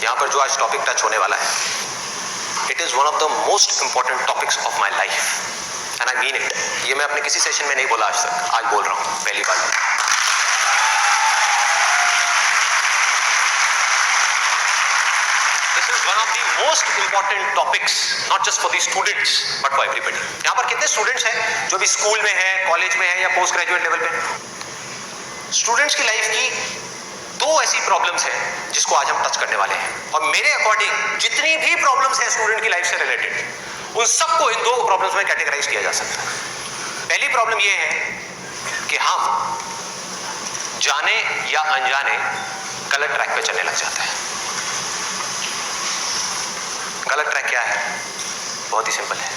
यहाँ पर जो आज टॉपिक टच होने वाला है, it is one of the most important topics of my life and I mean it. ये मैं अपने किसी सेशन में नहीं बोला आज तक, आज बोल रहा हूँ पहली बार। This is one of the most important topics, not just for the students but for everybody. यहाँ पर कितने स्टूडेंट्स हैं जो भी स्कूल में है, कॉलेज में है या पोस्ट ग्रेजुएट लेवल पे? स्टूडेंट्स की लाइफ की दो ऐसी प्रॉब्लम्स हैं जिसको आज हम टच करने वाले हैं, और मेरे अकॉर्डिंग जितनी भी प्रॉब्लम्स हैं स्टूडेंट की लाइफ से रिलेटेड, उन सबको इन दो प्रॉब्लम्स में कैटेगराइज किया जा सकता है। पहली प्रॉब्लम यह है कि हम जाने या अनजाने गलत ट्रैक पे चलने लग जाते हैं। गलत ट्रैक क्या है? बहुत ही सिंपल है।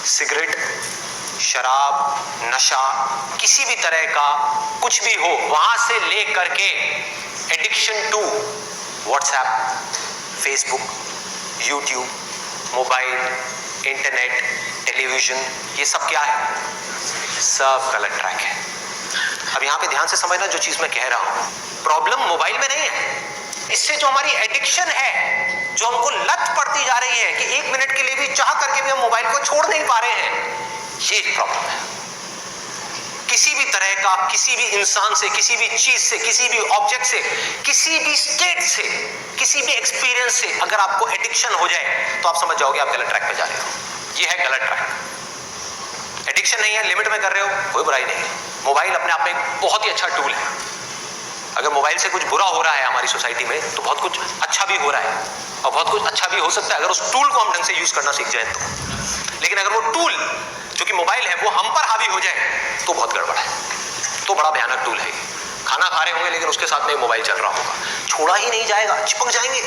सिगरेट, शराब, नशा, किसी भी तरह का कुछ भी हो, वहां से लेकर के addiction to WhatsApp, Facebook, YouTube, mobile, internet, television, ये सब क्या है? सब गलत ट्रैक है। अब यहां पे ध्यान से समझना जो चीज मैं कह रहा हूं, प्रॉब्लम मोबाइल में नहीं है। इससे जो हमारी एडिक्शन है, जो हमको लत पड़ती जा रही है कि 1 मिनट के लिए भी चाह करके भी हम मोबाइल को छोड़ नहीं पा रहे हैं, ये प्रॉब्लम है। किसी भी तरह का, किसी भी इंसान से, किसी भी चीज से, किसी भी ऑब्जेक्ट से, किसी भी स्टेट से, किसी भी एक्सपीरियंस से अगर आपको एडिक्शन हो जाए तो आप समझ जाओगे आप गलत ट्रैक पे जा रहे हो। ये है गलत ट्रैक। एडिक्शन नहीं है, लिमिट में कर रहे हो, कोई बुराई नहीं है। मोबाइल अपने आप में एक बहुत ही अच्छा टूल है। अगर मोबाइल से कुछ बुरा हो रहा है हमारी सोसाइटी में, तो बहुत कुछ अच्छा भी हो रहा है, और बहुत कुछ अच्छा भी हो सकता है अगर उस टूल को हम ढंग से यूज करना सीख जाए तो। लेकिन अगर वो टूल जो कि मोबाइल है वो हम पर हावी हो जाए तो बहुत गड़बड़ है, तो बड़ा भयानक टूल है। खाना खा रहे होंगे लेकिन उसके साथ में मोबाइल चल रहा होगा, छोड़ा ही नहीं जाएगा, चिपक जाएंगे।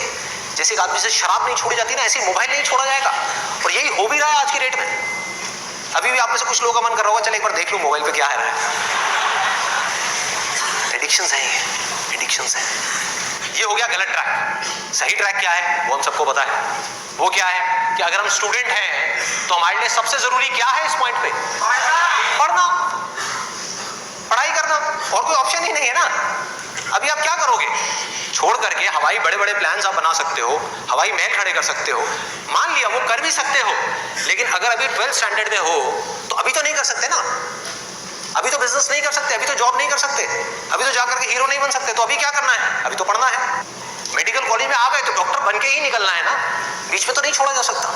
जैसे एक आदमी से शराब नहीं छोड़ी जाती ना, ऐसे मोबाइल नहीं छोड़ा जाएगा, और यही हो भी रहा है आज की डेट में। अभी भी आप में से कुछ लोगों का मन कर रहा होगा चल एक बार देख लो मोबाइल पे क्या है। एडिक्शंस हैं ये, एडिक्शंस हैं। ये हो गया गलत ट्रैक। सही ट्रैक क्या है वो हम सबको पता है। वो क्या है कि अगर हम स्टूडेंट हैं तो हमारे लिए सबसे जरूरी क्या है इस पॉइंट पे? पढ़ना, पढ़ाई करना, और कोई ऑप्शन ही नहीं है ना। अभी आप क्या करोगे? छोड़ करके हवाई बड़े बड़े प्लान्स आप बना सकते हो, हवाई महल खड़े कर सकते हो, मान लिया वो कर भी सकते हो, लेकिन अगर अभी 12th स्टैंडर्ड में हो तो अभी तो नहीं कर सकते ना। अभी तो बिजनेस नहीं कर सकते, अभी तो जॉब नहीं कर सकते, अभी तो जाकर के हीरो नहीं बन सकते, तो अभी क्या करना है? अभी तो पढ़ना है। मेडिकल कॉलेज में आ गए तो डॉक्टर बन के ही निकलना है ना, बीच में तो नहीं छोड़ा जा सकता।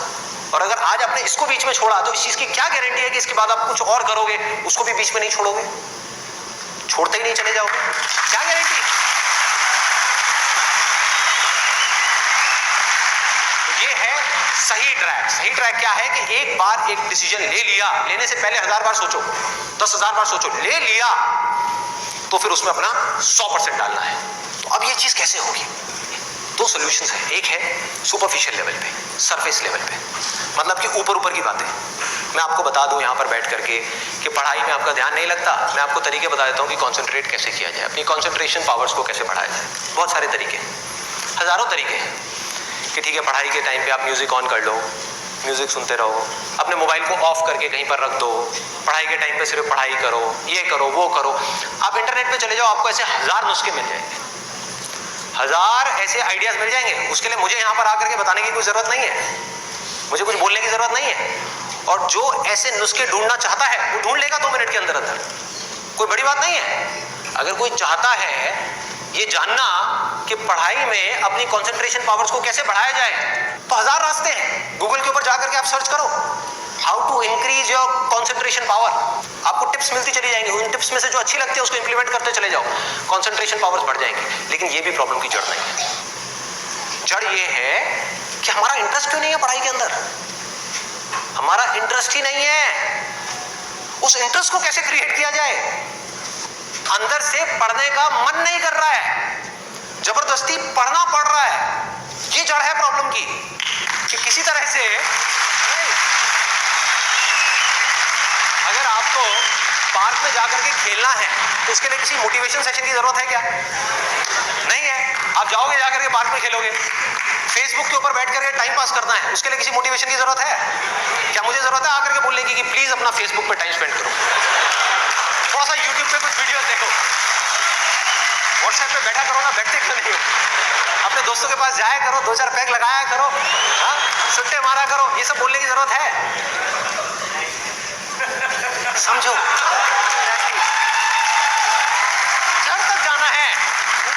और अगर आज आपने इसको बीच में छोड़ा तो इस चीज की क्या गारंटी है कि इसके बाद आप कुछ और करोगे, उसको भी बीच में नहीं छोड़ोगे, छोड़ते ही नहीं चले जाओगे? क्या गारंटी? ये है सही ट्रैक। सही ट्रैक क्या है कि एक बार एक डिसीजन ले लिया, लेने से पहले 1000 बार सोचो, 10,000 बार सोचो, ले लिया तो फिर उसमें अपना 100% डालना है। तो अब ये चीज कैसे होगी? दो सॉल्यूशंस है। एक है सुपरफिशियल लेवल पे, सरफेस लेवल पे, मतलब कि ऊपर ऊपर की बातें। मैं आपको बता दूं यहाँ पर बैठ करके कि पढ़ाई में आपका ध्यान नहीं लगता, मैं आपको तरीके बता देता हूँ कि कंसंट्रेट कैसे किया जाए, अपनी कंसंट्रेशन पावर्स को कैसे बढ़ाया जाए। बहुत सारे तरीके, हजारों तरीके हैं कि ठीक है पढ़ाई के टाइम पे आप म्यूजिक ऑन कर लो, म्यूजिक सुनते रहो, अपने मोबाइल को ऑफ करके कहीं पर रख दो, पढ़ाई के टाइम पे सिर्फ पढ़ाई करो, ये करो वो करो। आप इंटरनेट पे चले जाओ, आपको ऐसे 1000 नुस्खे मिल जाएंगे, 1000 ऐसे आइडियाज मिल जाएंगे। उसके लिए मुझे यहाँ पर आकर के बताने की कोई जरूरत नहीं है, मुझे कुछ बोलने की जरूरत नहीं है। और जो ऐसे नुस्खे ढूंढना चाहता है वो ढूंढ लेगा 2 मिनट के अंदर अंदर, कोई बड़ी बात नहीं है। अगर कोई चाहता है ये जानना कि पढ़ाई में अपनी कंसंट्रेशन पावर्स को कैसे बढ़ाया जाए, तो 1000 रास्ते हैं। गूगल के ऊपर जाकर के आप सर्च करो how to increase your concentration power, आपको टिप्स मिलती चली जाएंगी। उन टिप्स में से जो अच्छी लगती है उसको इंप्लीमेंट करते चले जाओ, कंसंट्रेशन पावर्स बढ़ जाएंगी। लेकिन ये भी प्रॉब्लम की जड़ नहीं है। जड़ ये है कि हमारा इंटरेस्ट क्यों नहीं है पढ़ाई के अंदर, हमारा इंटरेस्ट ही नहीं है। उस इंटरेस्ट को कैसे क्रिएट किया जाए? अंदर से पढ़ने का मन नहीं कर रहा है, जबरदस्ती पढ़ना पड़ रहा है। ये जड़ है प्रॉब्लम की कि किसी तरह से अगर आपको पार्क में जाकर के खेलना है तो उसके लिए किसी मोटिवेशन सेशन की जरूरत है क्या? नहीं है। आप जाओगे जाकर के पार्क में खेलोगे, फेसबुक के ऊपर बैठ करके टाइम पास करना है, उसके लिए किसी मोटिवेशन की जरूरत है क्या? मुझे जरूरत है आकर के बोलने की कि प्लीज अपना फेसबुक पे टाइम स्पेंड करो, थोड़ा सा यूट्यूब पे कुछ वीडियोस देखो, व्हाट्सएप पे बैठा करो ना, बैठते क्यों नहीं हो? अपने दोस्तों के पास जाया करो, 2-4 पैक लगाया करो, हाँ, सुट्टे मारा करो, ये सब बोलने की जरूरत है? समझो, जड़ तक जाना है,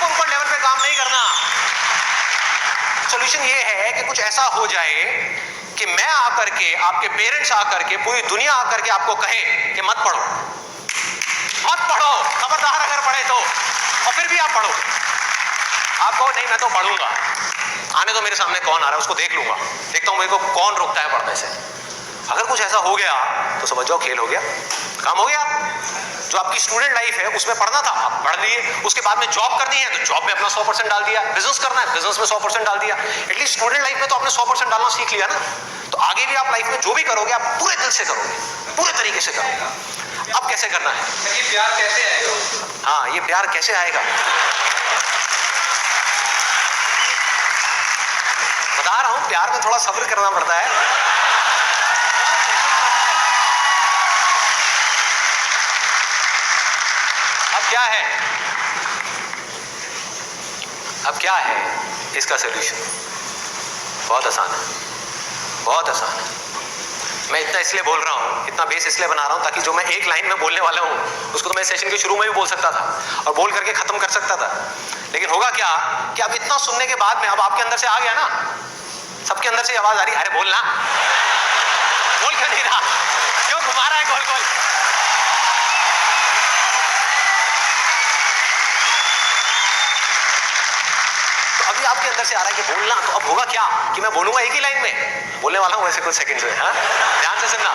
ऊपर लेवल पे काम नहीं करना। सॉल्यूशन ये है कि कुछ ऐसा हो जाए कि मैं आकर के, आपके पेरेंट्स आकर के, पूरी दुनिया आकर के आपको कहे कि मत पढ़ो, मत पढ़ो, खबरदार अगर पढ़े तो, और फिर भी आप पढ़ो। आप कहो नहीं मैं तो पढ़ूंगा, आने तो मेरे सामने कौन आ रहा है उसको देख लूंगा, देखता हूं मेरे को कौन रोकता है पढ़ने से। अगर कुछ ऐसा हो गया तो समझ जाओ खेल हो गया, काम हो गया। जो आपकी स्टूडेंट लाइफ है उसमें पढ़ना था, आप पढ़ लिए, उसके बाद में जॉब करनी है तो जॉब में अपना 100% डाल दिया, बिजनेस करना है बिजनेस में 100% डाल दिया। एटलीस्ट स्टूडेंट लाइफ में तो आपने 100% डालना सीख लिया ना, तो आगे भी आप लाइफ में जो भी करोगे आप पूरे दिल से करोगे, पूरे तरीके से करोगे। अब कैसे करना है? ये प्यार कैसे आएगा? हाँ, ये प्यार कैसे आएगा बता रहा हूं, प्यार में थोड़ा सब्र करना पड़ता है। अब क्या है इसका सॉल्यूशन? बहुत आसान है, बहुत आसान है। मैं इतना इसलिए बोल रहा हूँ, इतना बेस इसलिए बना रहा हूँ ताकि जो मैं एक लाइन में बोलने वाला हूँ उसको तो मैं सेशन के शुरू में भी बोल सकता था और बोल करके खत्म कर सकता था। लेकिन होगा क्या कि अब इतना सुनने के बाद में अब आपके अंदर से आ गया ना, सबके अंदर से आवाज आ रही, अरे बोलना, बोल क्यों नहीं रहा, क्यों घुमा रहा है गोल गोल? अभी आपके अंदर से आ रहा है कि बोलना, तो अब होगा क्या कि मैं बोलूंगा एक ही लाइन में, बोलने वाला हूं वैसे कुछ सेकंड में, हाँ ध्यान से सुनना,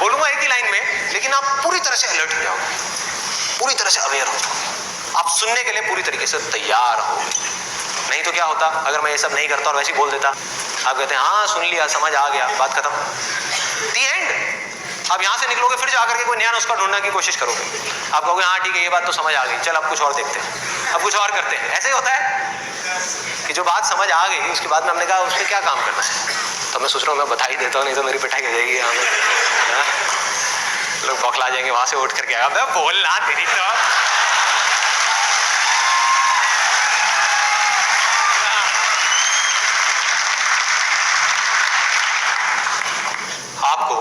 बोलूंगा एक ही लाइन में, लेकिन आप पूरी तरह से अलर्ट हो जाओगे, पूरी तरह से अवेयर हो जाओगे, आप सुनने के लिए पूरी तरीके से तैयार हो। नहीं तो क्या होता अगर मैं ये सब नहीं करता और वैसे ही बोल देता, आप कहते हैं हाँ सुन लिया, समझ आ गया, बात खत्म, दी एंड। अब यहाँ से निकलोगे फिर जाकर के कोई नया नुस्खा ढूंढने की कोशिश करोगे, आप कहोगे हाँ ठीक है ये बात तो समझ आ गई, चल अब कुछ और देखते हैं, अब कुछ और करते हैं। ऐसे ही होता है कि जो बात समझ आ गई उसके बाद में हमने कहा उसमें क्या काम करना है, तो मैं सोच रहा हूँ मैं बता ही देता हूँ, नहीं तो मेरी पिटाई हो जाएगी, लोग बौखला जाएंगे वहां से उठ करके, अबे बोलना तेरी तो। आपको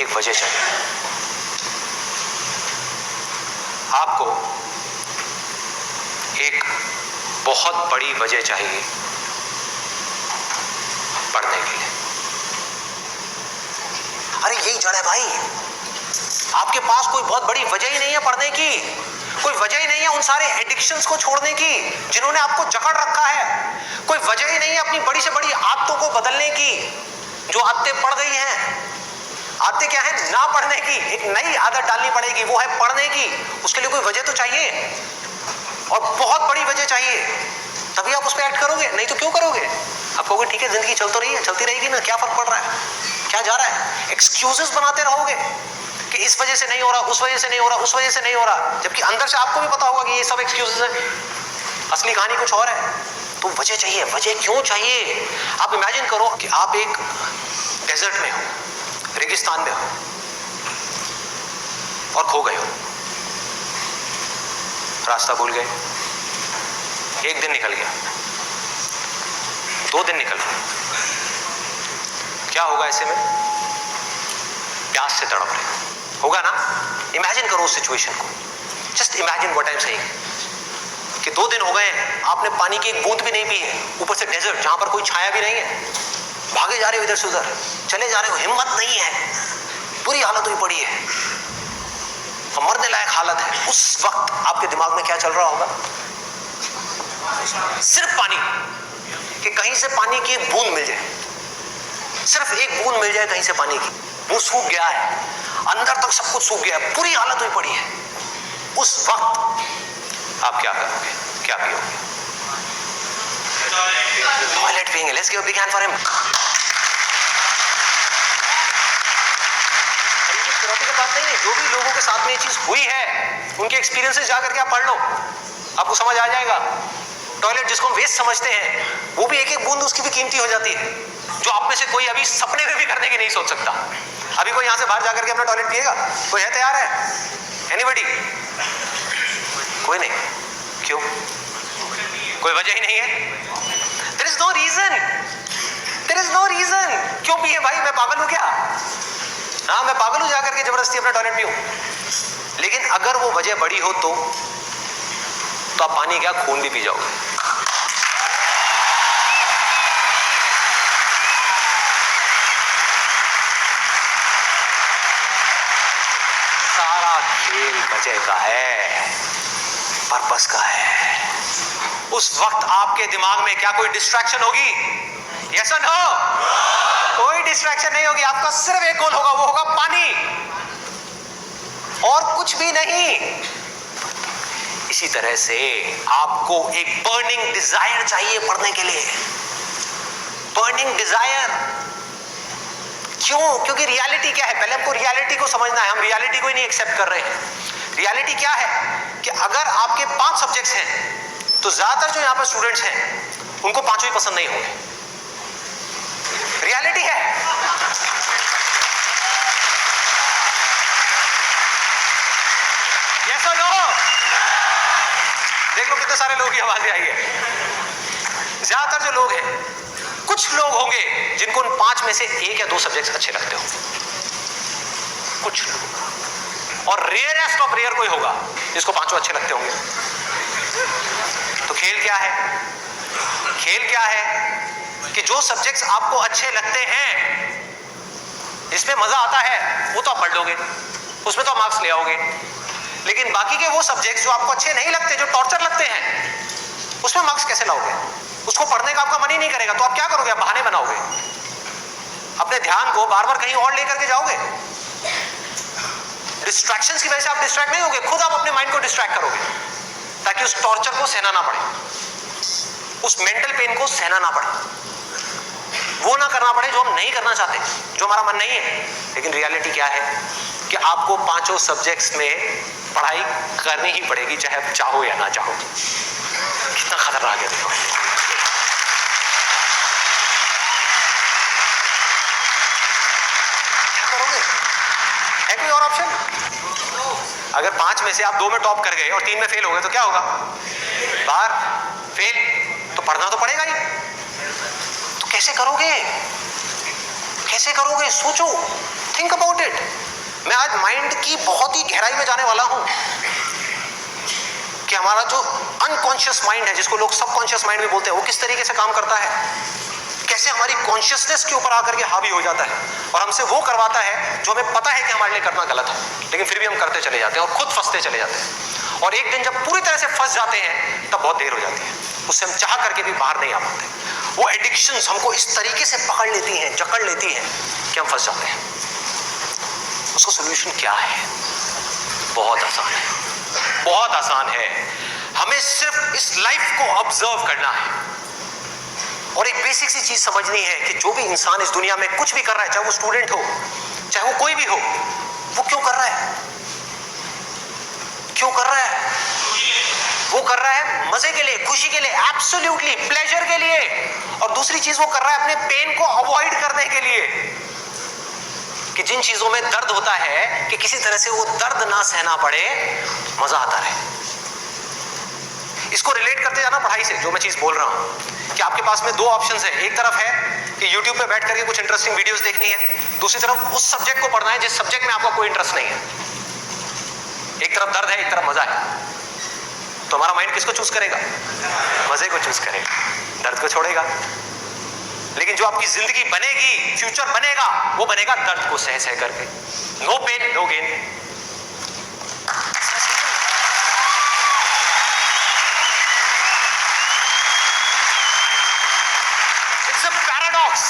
एक वजह चाहिए, आपको एक बहुत बड़ी वजह चाहिए पढ़ने के लिए। अरे यही जड़ है भाई, आपके पास कोई बहुत बड़ी वजह ही नहीं है पढ़ने की, कोई वजह ही नहीं है उन सारे एडिक्शंस को छोड़ने की जिन्होंने आपको जकड़ रखा है, कोई वजह ही नहीं है अपनी बड़ी से बड़ी आदतों को बदलने की जो आदतें पड़ गई हैं। आदतें क्या है? ना पढ़ने की, एक नई आदत डालनी पड़ेगी, वो है पढ़ने की। उसके लिए कोई वजह तो चाहिए और बहुत बड़ी वजह चाहिए, तभी आप उस पर एक्ट करोगे, नहीं तो क्यों करोगे? आप कहोगे ठीक है जिंदगी चल तो रही है, चलती रहेगी ना, क्या फर्क पड़ रहा है, क्या जा रहा है? एक्सक्यूजेस बनाते रहोगे कि इस वजह से नहीं हो रहा, उस वजह से नहीं हो रहा, उस वजह से नहीं हो रहा, जबकि अंदर से आपको भी पता होगा कि ये सब एक्सक्यूजेस है, असली कहानी कुछ और है। तो वजह चाहिए। वजह क्यों चाहिए? आप इमेजिन करो कि आप एक डेजर्ट में हो, रेगिस्तान में हो और खो गए हो, रास्ता भूल गए, एक दिन निकल गया, 2 दिन निकल गए, क्या होगा ऐसे में? प्यास से तड़प रहे होगा ना? इमेजिन करो उस सिचुएशन को, just imagine what I am saying कि 2 दिन हो गए हैं, आपने पानी की एक बूंद भी नहीं पी है, ऊपर से डेजर्ट जहां पर कोई छाया भी नहीं है, भागे जा रहे हो इधर से उधर, चले जा रहे हो, हिम्मत नहीं है, बुरी हालत हुई पड़ी है और मरने लायक हालत है। उस वक्त आपके दिमाग में क्या चल रहा होगा? सिर्फ पानी, कि कहीं से पानी की एक बूंद मिल जाए, सिर्फ एक बूंद मिल जाए कहीं से पानी की। वो सूख गया है, अंदर तक सब कुछ सूख गया है, बुरी हालत हुई पड़ी है। उस वक्त आप क्या करोगे? क्या पियोगे? टॉयलेट पिएंगे। Let's give a big hand for him. बात नहीं है, जो भी लोगों के साथ में ये चीज हुई है उनके एक्सपीरियंसेस जाकर के आप पढ़ लो, आपको समझ आ जाएगा। टॉयलेट जिसको हम वेस्ट समझते हैं, वो भी एक एक बूंद उसकी भी कीमती हो जाती है, जो आप में से कोई अभी सपने में भी करने की नहीं सोच सकता। अभी कोई यहां से बाहर जाकर के अपना टॉयलेट पिएगा? कोई है तैयार है? एनीबॉडी? कोई नहीं। क्यों? कोई वजह ही नहीं है। There is no reason, there is no reason. क्यों पिए भाई, मैं पागल हूं क्या? हाँ मैं पागल हूं जाकर के जबरदस्ती अपना टॉयलेट पीऊं? लेकिन अगर वो वजह बड़ी हो तो आप पानी क्या खून भी पी जाओगे। सारा खेल वजह का है, पर्पस का है। उस वक्त आपके दिमाग में क्या कोई डिस्ट्रैक्शन होगी? यस और नो? कोई डिस्ट्रैक्शन नहीं होगी। आपका सिर्फ एक गोल होगा, वो होगा पानी, और कुछ भी नहीं। इसी तरह से आपको एक बर्निंग डिजायर चाहिए पढ़ने के लिए, बर्निंग डिजायर। क्यों? क्योंकि रियलिटी क्या है, पहले हमको रियलिटी को समझना है। हम रियलिटी को ही नहीं एक्सेप्ट कर रहे हैं। रियलिटी क्या है कि अगर आपके 5 सब्जेक्ट्स हैं तो ज्यादातर जो यहां पर स्टूडेंट्स हैं उनको 5 ही पसंद नहीं होंगे। रियलिटी है। यस और नो? देख लो कितने सारे लोग की आवाजें आई है। ज्यादातर जो लोग हैं, कुछ लोग होंगे जिनको उन 5 में से 1 या 2 सब्जेक्ट्स अच्छे लगते हो, कुछ लोग, और रेयरेस्ट ऑफ रेयर कोई होगा जिसको 5 अच्छे लगते होंगे। तो खेल क्या है? खेल क्या है कि जो सब्जेक्ट्स आपको अच्छे लगते हैं, जिसमें मजा आता है, वो तो आप पढ़ लोगे, उसमें तो आप मार्क्स ले आओगे। लेकिन बाकी के वो सब्जेक्ट्स जो आपको अच्छे नहीं लगते, जो टॉर्चर लगते हैं, उसमें मार्क्स कैसे लाओगे? उसको पढ़ने का आपका मन ही नहीं करेगा, तो आप क्या करोगे? आप बहाने बनाओगे, अपने ध्यान को बार बार कहीं और लेकर के जाओगे। डिस्ट्रैक्शंस की वजह से आप डिस्ट्रैक्ट नहीं होगे, खुद आप अपने माइंड को डिस्ट्रैक्ट करोगे, ताकि उस टॉर्चर को सहना ना पड़े, उस मेंटल पेन को सहना ना पड़े, वो ना करना पड़े जो हम नहीं करना चाहते, जो हमारा मन नहीं है। लेकिन रियलिटी क्या है कि आपको 5 सब्जेक्ट्स में पढ़ाई करनी ही पड़ेगी, चाहे आप चाहो या ना चाहो। कितना खतरनाक है देखो। क्या करोगे? है कोई और ऑप्शन? अगर 5 में से आप 2 में टॉप कर गए और 3 में फेल हो गए तो क्या होगा? बाहर फेल। तो पढ़ना तो पड़ेगा ही। तो कैसे करोगे? कैसे करोगे? सोचो, थिंक अबाउट इट। मैं आज माइंड की बहुत ही गहराई में जाने वाला हूं कि हमारा जो अनकॉन्शियस माइंड है, जिसको लोग सबकॉन्शियस माइंड भी बोलते हैं, वो किस तरीके से काम करता है, कैसे हमारी कॉन्शियसनेस के ऊपर आकर के हावी हो जाता है और हमसे वो करवाता है जो हमें पता है कि हमारे लिए करना गलत है, लेकिन फिर भी हम करते चले जाते हैं और खुद फंसते चले जाते हैं। और एक दिन जब पूरी तरह से फंस जाते हैं तब बहुत देर हो जाती है, उससे हम चाह करके भी बाहर नहीं आ पाते। वो एडिक्शंस हमको इस तरीके से पकड़ लेती हैं, जकड़ लेती हैं कि हम फंस जाते हैं। उसका सोल्यूशन क्या है? बहुत आसान है, बहुत आसान है। हमें सिर्फ इस लाइफ को ऑब्जर्व करना है और एक बेसिक सी चीज समझनी है कि जो भी इंसान इस दुनिया में कुछ भी कर रहा है, चाहे वो स्टूडेंट हो, चाहे वो कोई भी हो, वो क्यों कर रहा है? क्यों कर रहा है? वो कर रहा है मजे के लिए, खुशी के लिए, एब्सोल्युटली प्लेजर के लिए। और दूसरी चीज वो कर रहा है अपने पेन को अवॉइड करने के लिए, कि जिन चीजों में दर्द होता है कि किसी तरह से वो दर्द ना सहना पड़े, मजा आता रहे। इसको रिलेट करते जाना पढ़ाई से, जो मैं चीज बोल रहा हूं कि आपके पास में 2 ऑप्शंस है। एक तरफ है कि YouTube पे बैठ करके कुछ इंटरेस्टिंग वीडियोस देखनी है, दूसरी तरफ उस सब्जेक्ट को पढ़ना है जिस सब्जेक्ट में आपका कोई इंटरेस्ट नहीं है। एक तरफ दर्द है, एक तरफ मजा है, तो हमारा माइंड किसको चूज करेगा? मजे को चूज करेगा, दर्द को छोड़ेगा। लेकिन जो आपकी जिंदगी बनेगी, फ्यूचर बनेगा, वो बनेगा दर्द को सह सह करके। No pain no gain. It's a paradox.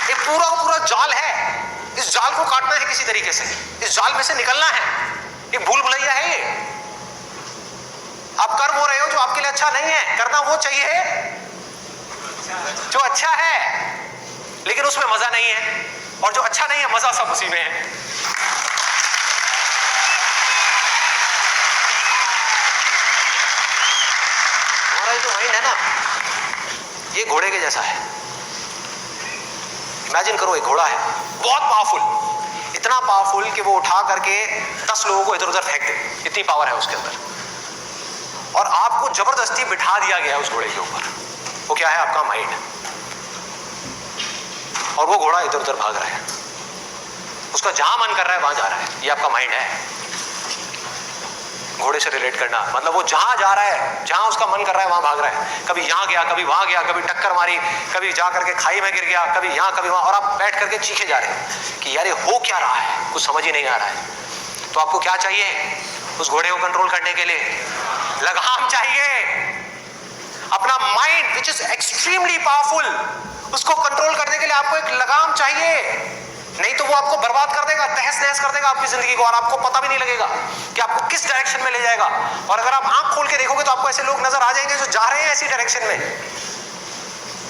ये पूरा जाल है, इस जाल को काटना है किसी तरीके से, इस जाल में से निकलना है। ये भूल भुलैया है ये। आप कर वो रहे हो जो आपके लिए अच्छा नहीं है, करना वो चाहिए जो अच्छा है, लेकिन उसमें मजा नहीं है, और जो अच्छा नहीं है मजा सब उसी में है। हमारा जो माइंड है ना, ये घोड़े के जैसा है। इमेजिन करो, एक घोड़ा है बहुत पावरफुल, इतना पावरफुल कि वो उठा करके 10 लोगों को इधर उधर फेंक दे, इतनी पावर है उसके अंदर। और आपको जबरदस्ती बिठा दिया गया उस घोड़े के ऊपर। वो क्या है? आपका माइंड। और वो घोड़ा इधर उधर भाग रहा है, उसका जहां मन कर रहा है वहां जा रहा है। ये आपका माइंड है। घोड़े से रिलेट करना मतलब वो जहां जा रहा है, जहां उसका मन कर रहा है वहां भाग रहा है। कभी यहां गया, कभी वहां गया, कभी टक्कर मारी, कभी जा करके खाई में गिर गया, कभी यहां कभी वहां, और आप बैठ करके चीखे जा रहे हैं कि यार ये हो क्या रहा है, कुछ समझ ही नहीं आ रहा है। तो आपको क्या चाहिए उस घोड़े को कंट्रोल करने के लिए? लगाम चाहिए। अपना mind which is extremely powerful, उसको कंट्रोल करने के लिए आपको एक लगाम चाहिए। नहीं तो वो आपको बर्बाद कर देगा, तहस नहस कर देगा आपकी जिंदगी को, और आपको पता भी नहीं लगेगा कि आपको किस डायरेक्शन में ले जाएगा। और अगर आप आंख खोल के देखोगे तो आपको ऐसे लोग नजर आ जाएंगे जो जा रहे हैं ऐसी डायरेक्शन में,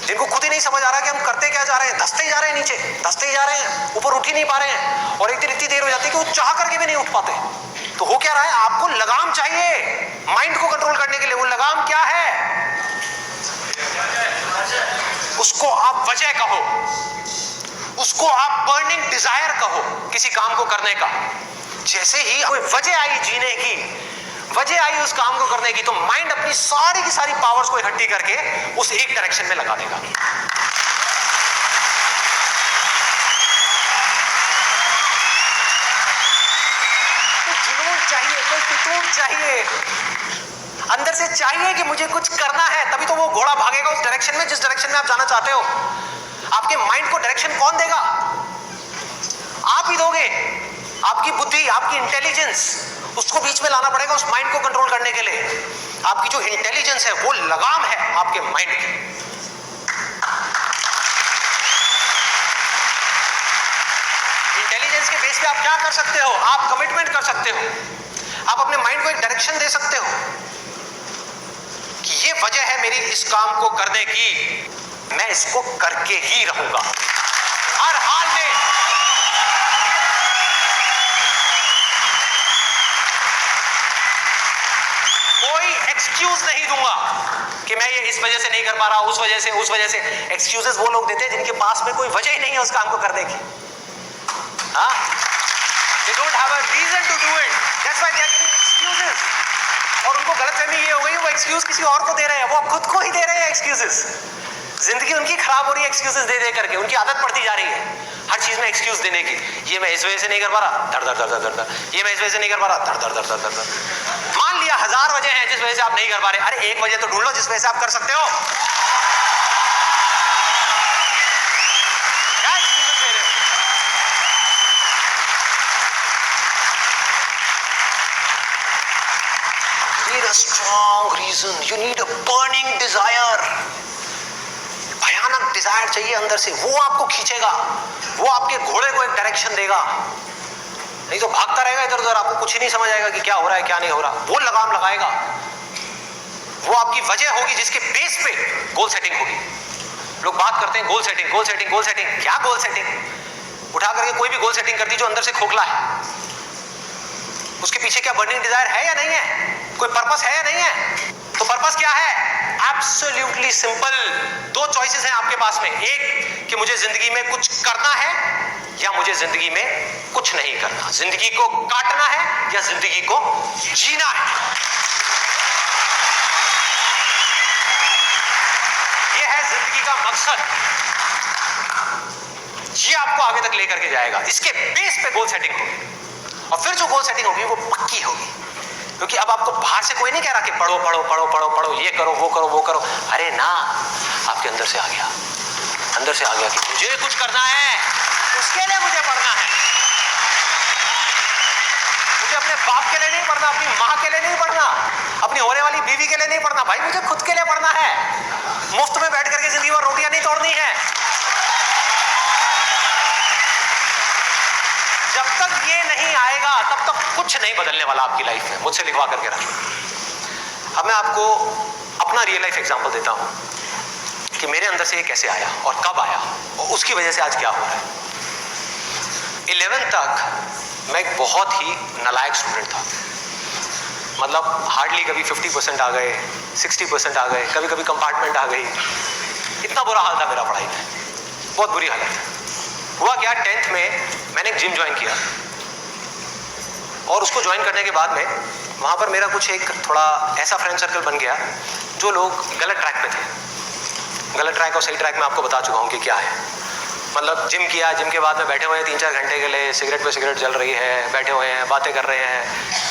जिनको खुद ही नहीं समझ आ रहा कि हम करते क्या जा रहे हैं। धंसते ही जा रहे हैं, नीचे धंसते ही जा रहे हैं, ऊपर उठ ही नहीं पा रहे हैं। और एक दिन इतनी देर हो जाती है कि वो चाह करके भी नहीं उठ पाते। तो हो क्या रहा है? आपको लगाम चाहिए माइंड को कंट्रोल करने के लिए। वो लगाम क्या है? उसको आप वजह कहो, उसको आप बर्निंग डिजायर कहो किसी काम को करने का। जैसे ही कोई वजह आई जीने की, वजह आई उस काम को करने की, तो माइंड अपनी सारी की सारी पावर्स को इकट्ठी करके उस एक डायरेक्शन में लगा देगा। तो जुनून चाहिए, कोई फितूर चाहिए, अंदर से चाहिए कि मुझे कुछ करना है, तभी तो वो घोड़ा भागेगा उस डायरेक्शन में जिस डायरेक्शन में आप जाना चाहते हो। आपके माइंड को डायरेक्शन कौन देगा? आप ही दोगे। आपकी बुद्धि, आपकी इंटेलिजेंस, उसको बीच में लाना पड़ेगा उस माइंड को कंट्रोल करने के लिए। आपकी जो इंटेलिजेंस है वो लगाम है आपके माइंड की। इंटेलिजेंस के बेस पे आप क्या कर सकते हो? आप कमिटमेंट कर सकते हो, आप अपने माइंड को एक डायरेक्शन दे सकते हो कि ये वजह है मेरी इस काम को करने की, मैं इसको करके ही रहूंगा हर हाल में। कोई एक्सक्यूज नहीं दूंगा कि मैं ये इस वजह से नहीं कर पा रहा, उस वजह से। एक्सक्यूजेस वो लोग देते हैं जिनके पास में कोई वजह ही नहीं है उस काम को करने की। हाँ, they don't have a reason to do it, that's why they are giving excuses। और उनको गलतफहमी ये हो गई, वो एक्सक्यूज किसी और को दे रहे हैं, वो खुद को ही दे रहे हैं एक्सक्यूजेस। जिंदगी उनकी खराब हो रही है एक्सक्यूजेस दे दे करके, उनकी आदत पड़ती जा रही है हर चीज में एक्सक्यूज देने की। ये मैं इस वजह से नहीं कर पा रहा, दर दर दर दर दर, ये मैं इस वजह से नहीं कर पा रहा, दर दर दर दर दर दर। मान लिया 1000 वजह है जिस वजह से आप नहीं कर पा रहे, अरे एक वजह तो ढूंढ लो जिस वजह से आप कर सकते हो। क्या एक्सक्यूजेस दे रहे हो? You need a strong reason, you need a burning desire। भयानक डिजायर चाहिए अंदर से, वो आपको खींचेगा, वो आपके घोड़े को एक डायरेक्शन देगा। नहीं तो भागता रहेगा इधर उधर, आपको कुछ ही नहीं समझ आएगा कि क्या हो रहा है क्या नहीं हो रहा। वो लगाम लगाएगा, वो आपकी वजह होगी जिसके बेस पे गोल सेटिंग होगी। लोग बात करते हैं goal setting, goal setting, goal setting. क्या गोल सेटिंग? उठा करके कोई भी गोल सेटिंग करती जो अंदर से खोखला है, उसके पीछे क्या बर्निंग डिजायर है या नहीं है? कोई पर्पस है या नहीं है? तो पर्पस क्या है? Absolutely simple. दो चॉइसेस हैं आपके पास में, एक कि मुझे जिंदगी में कुछ करना है या मुझे जिंदगी में कुछ नहीं करना। जिंदगी को काटना है या जिंदगी को जीना है। यह है जिंदगी का मकसद, ये आपको आगे तक लेकर के जाएगा। इसके बेस पे गोल सेटिंग होगी, और फिर जो गोल सेटिंग होगी वो पक्की होगी, क्योंकि अब आपको बाहर से कोई नहीं कह रहा कि पढ़ो पढ़ो पढ़ो पढ़ो पढ़ो, ये करो वो करो वो करो। अरे ना, आपके अंदर से आ गया, अंदर से आ गया कि मुझे कुछ करना है, उसके लिए मुझे पढ़ना है। मुझे अपने बाप के लिए नहीं पढ़ना, अपनी माँ के लिए नहीं पढ़ना, अपनी होने वाली बीवी के लिए नहीं पढ़ना, भाई मुझे खुद के लिए पढ़ना है। मुफ्त में बैठ करके जिंदगी भर रोटियां नहीं तोड़नी है। जब तक ये नहीं आएगा तब तक कुछ नहीं बदलने वाला आपकी लाइफ में। मुझसे लिखवा करके रखिए। अब मैं आपको अपना रियल लाइफ एग्जांपल देता हूं कि मेरे अंदर से ये कैसे आया और कब आया और उसकी वजह से आज क्या हो रहा है। 11th तक मैं एक बहुत ही नालायक स्टूडेंट था। मतलब हार्डली कभी 50% आ गए, 60% आ गए, कभी कभी कंपार्टमेंट आ गई। इतना बुरा हाल था मेरा पढ़ाई में, बहुत बुरी हालत है। हुआ क्या, 10th में मैंने एक जिम ज्वाइन किया और उसको ज्वाइन करने के बाद में वहाँ पर मेरा कुछ एक थोड़ा ऐसा फ्रेंड सर्कल बन गया जो लोग गलत ट्रैक पे थे। गलत ट्रैक और सही ट्रैक में आपको बता चुका हूँ कि क्या है। मतलब जिम किया, जिम के बाद में बैठे हुए हैं 3-4 घंटे के लिए, सिगरेट पे सिगरेट जल रही है, बैठे हुए हैं, बातें कर रहे हैं,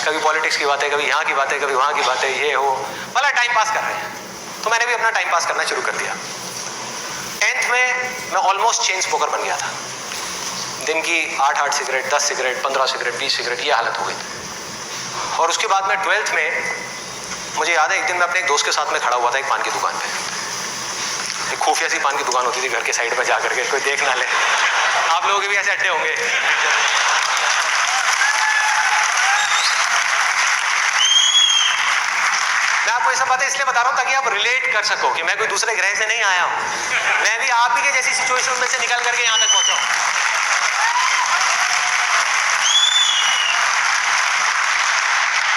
कभी पॉलिटिक्स की बातें, कभी यहाँ की बातें, कभी वहाँ की बातें, ये हो, मतलब टाइम पास कर रहे हैं। तो मैंने भी अपना टाइम पास करना शुरू कर दिया। 10th में मैं ऑलमोस्ट चेन स्मोकर बन गया था। दिन की 8 सिगरेट, 10 सिगरेट, 15 सिगरेट, 20 सिगरेट, ये हालत हो गई थी। और उसके बाद में 12th में मुझे याद है एक दिन मैं अपने एक दोस्त के साथ में खड़ा हुआ था एक पान की दुकान पे। एक खुफिया सी पान की दुकान होती थी घर के साइड पर, जा करके कोई देख ना ले। आप लोगों के भी ऐसे अड्डे होंगे। मैं आपको ये सब बातें इसलिए बता रहा हूँ ताकि आप रिलेट कर सको कि मैं कोई दूसरे ग्रह से नहीं आया हूँ। मैं भी आप ही के जैसी सिचुएशन में से निकल करके यहाँ तक पहुंचा हूँ।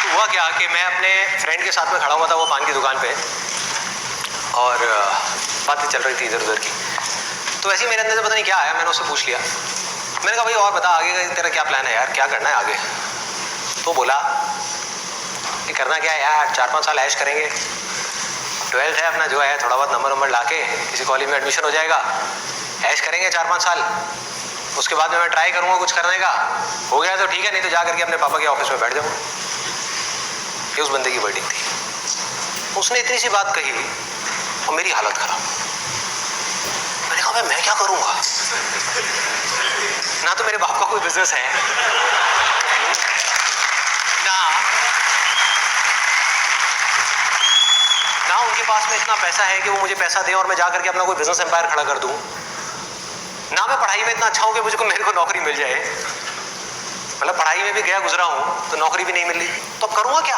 तो हुआ क्या कि मैं अपने फ्रेंड के साथ में खड़ा हुआ था वो पान की दुकान पे, और बातें चल रही थी इधर उधर की। तो वैसे ही मेरे अंदर से पता नहीं क्या आया, मैंने उससे पूछ लिया। मैंने कहा भाई और बता आगे का तेरा क्या प्लान है यार, क्या करना है आगे? तो बोला ये करना क्या है यार, 4-5 साल ऐश करेंगे, 12th है अपना जो है, थोड़ा बहुत नंबर लाके किसी कॉलेज में एडमिशन हो जाएगा, ऐश करेंगे 4-5 साल, उसके बाद में मैं ट्राई करूँगा कुछ करने का, हो गया तो ठीक है, नहीं तो जा करके अपने पापा के ऑफिस में बैठ जाऊँगा। ये उस बंदे की वर्डिंग थी। उसने इतनी सी बात कही और मेरी हालत खराब। मैंने कहा मैं क्या करूँगा? ना तो मेरे बाप का कोई बिजनेस है, ना उनके पास में इतना पैसा है कि वो मुझे पैसा दे और मैं जा करके अपना कोई बिजनेस एम्पायर खड़ा कर दूं, ना मैं पढ़ाई में इतना अच्छा हूं कि मुझे मेरे को नौकरी मिल जाए। मतलब पढ़ाई में भी गया गुजरा हूं तो नौकरी भी नहीं मिल रही, तो अब करूंगा क्या?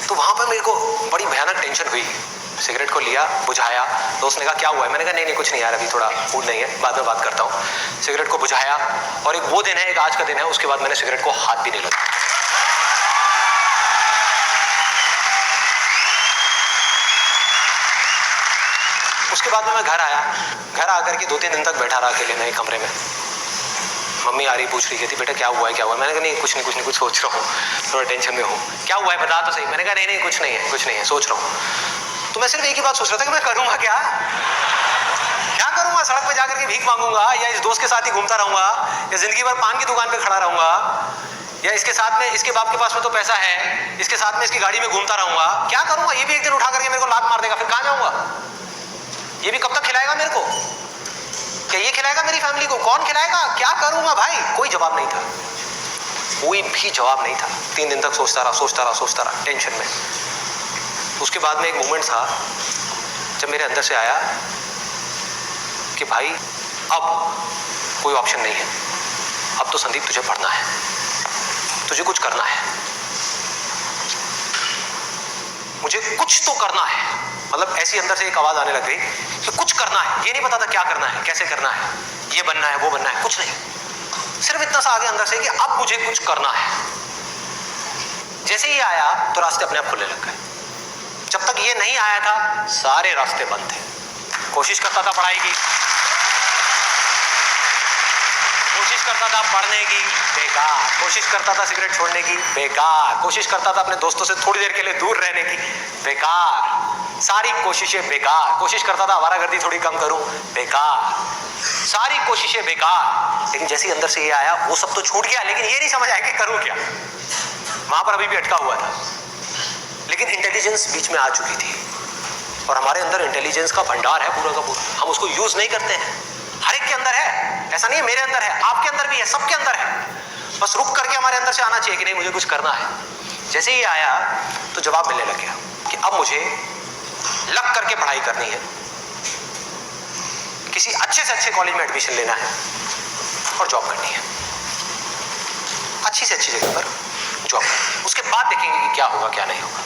तो वहां पर मेरे को बड़ी भयानक टेंशन हुई। सिगरेट को लिया, बुझाया, तो उसने कहा क्या हुआ है? मैंने कहा नहीं कुछ नहीं यार, अभी थोड़ा मूड नहीं है, बाद में बात करता हूँ। सिगरेट को बुझाया, और एक वो दिन है, एक आज का दिन है, उसके बाद मैंने सिगरेट को हाथ भी नहीं लगाया। उसके बाद में मैं घर आया, घर आकर के 2-3 दिन तक बैठा रहा अकेले नए कमरे में। मम्मी आ रही, पूछ रही थी बेटा क्या हुआ है, क्या हुआ है? मैंने कहा नहीं कुछ नहीं, कुछ सोच रहा हूँ, थोड़ा टेंशन में हूँ। क्या हुआ है बता तो सही। मैंने कहा नहीं कुछ नहीं है, सोच रहा हूँ। तो मैं सिर्फ एक ही बात सोच रहा था कि मैं करूँगा क्या करूँगा? सड़क पे जाकर के भीख मांगूंगा, या इस दोस्त के साथ ही घूमता रहूंगा, या जिंदगी भर पान की दुकान पे खड़ा रहूंगा, या इसके साथ में, इसके बाप के पास में तो पैसा है, इसके साथ में इसकी गाड़ी में घूमता रहूंगा? क्या करूंगा? ये भी एक दिन उठा करके मेरे को लात मार देगा, फिर कहाँ जाऊंगा? ये भी कब तक खिलाएगा मेरे को? क्या ये खिलाएगा मेरी फैमिली को? कौन खिलाएगा? क्या करूंगा भाई? कोई जवाब नहीं था, कोई भी जवाब नहीं था। 3 दिन तक सोचता रहा टेंशन में। उसके बाद में एक मोमेंट था जब मेरे अंदर से आया कि भाई अब कोई ऑप्शन नहीं है, अब तो संदीप तुझे पढ़ना है, तुझे कुछ करना है, मुझे कुछ तो करना है। मतलब ऐसी अंदर से एक आवाज आने लग गई कि कुछ करना है। ये नहीं पता था क्या करना है, कैसे करना है, ये बनना है, वो बनना है, कुछ नहीं, सिर्फ इतना सा आगे अंदर से कि अब मुझे कुछ करना है। जैसे ही आया तो रास्ते अपने आप खुलने लग गए। जब तक ये नहीं आया था सारे रास्ते बंद थे। कोशिश करता था पढ़ाई की, कोशिश करता था पढ़ने की, बेकार। कोशिश करता था सिगरेट छोड़ने की, बेकार। कोशिश करता था अपने दोस्तों से थोड़ी देर के लिए दूर रहने की, बेकार। सारी कोशिशें बेकार। कोशिश करता था आवारागर्दी थोड़ी कम करूं, बेकार। सारी कोशिशें बेकार। लेकिन जैसे ही अंदर से ये आया वो सब तो छूट गया, लेकिन ये नहीं समझ आया कि करूं क्या। वहां पर अभी भी अटका हुआ था, लेकिन इंटेलिजेंस बीच में आ चुकी थी, और हमारे अंदर इंटेलिजेंस का भंडार है पूरा का पूरा। हम उसको यूज नहीं करते हैं। हर एक के अंदर है, ऐसा नहीं है मेरे अंदर है, आपके अंदर भी है, सबके अंदर है। बस रुक करके हमारे अंदर से आना चाहिए कि नहीं मुझे कुछ करना है। जैसे ही आया तो जवाब मिलने लग गया कि अब मुझे लग करके पढ़ाई करनी है, किसी अच्छे से अच्छे कॉलेज में एडमिशन लेना है और जॉब करनी है, अच्छी से अच्छी जगह पर जॉब। उसके बाद देखेंगे कि क्या होगा क्या नहीं होगा।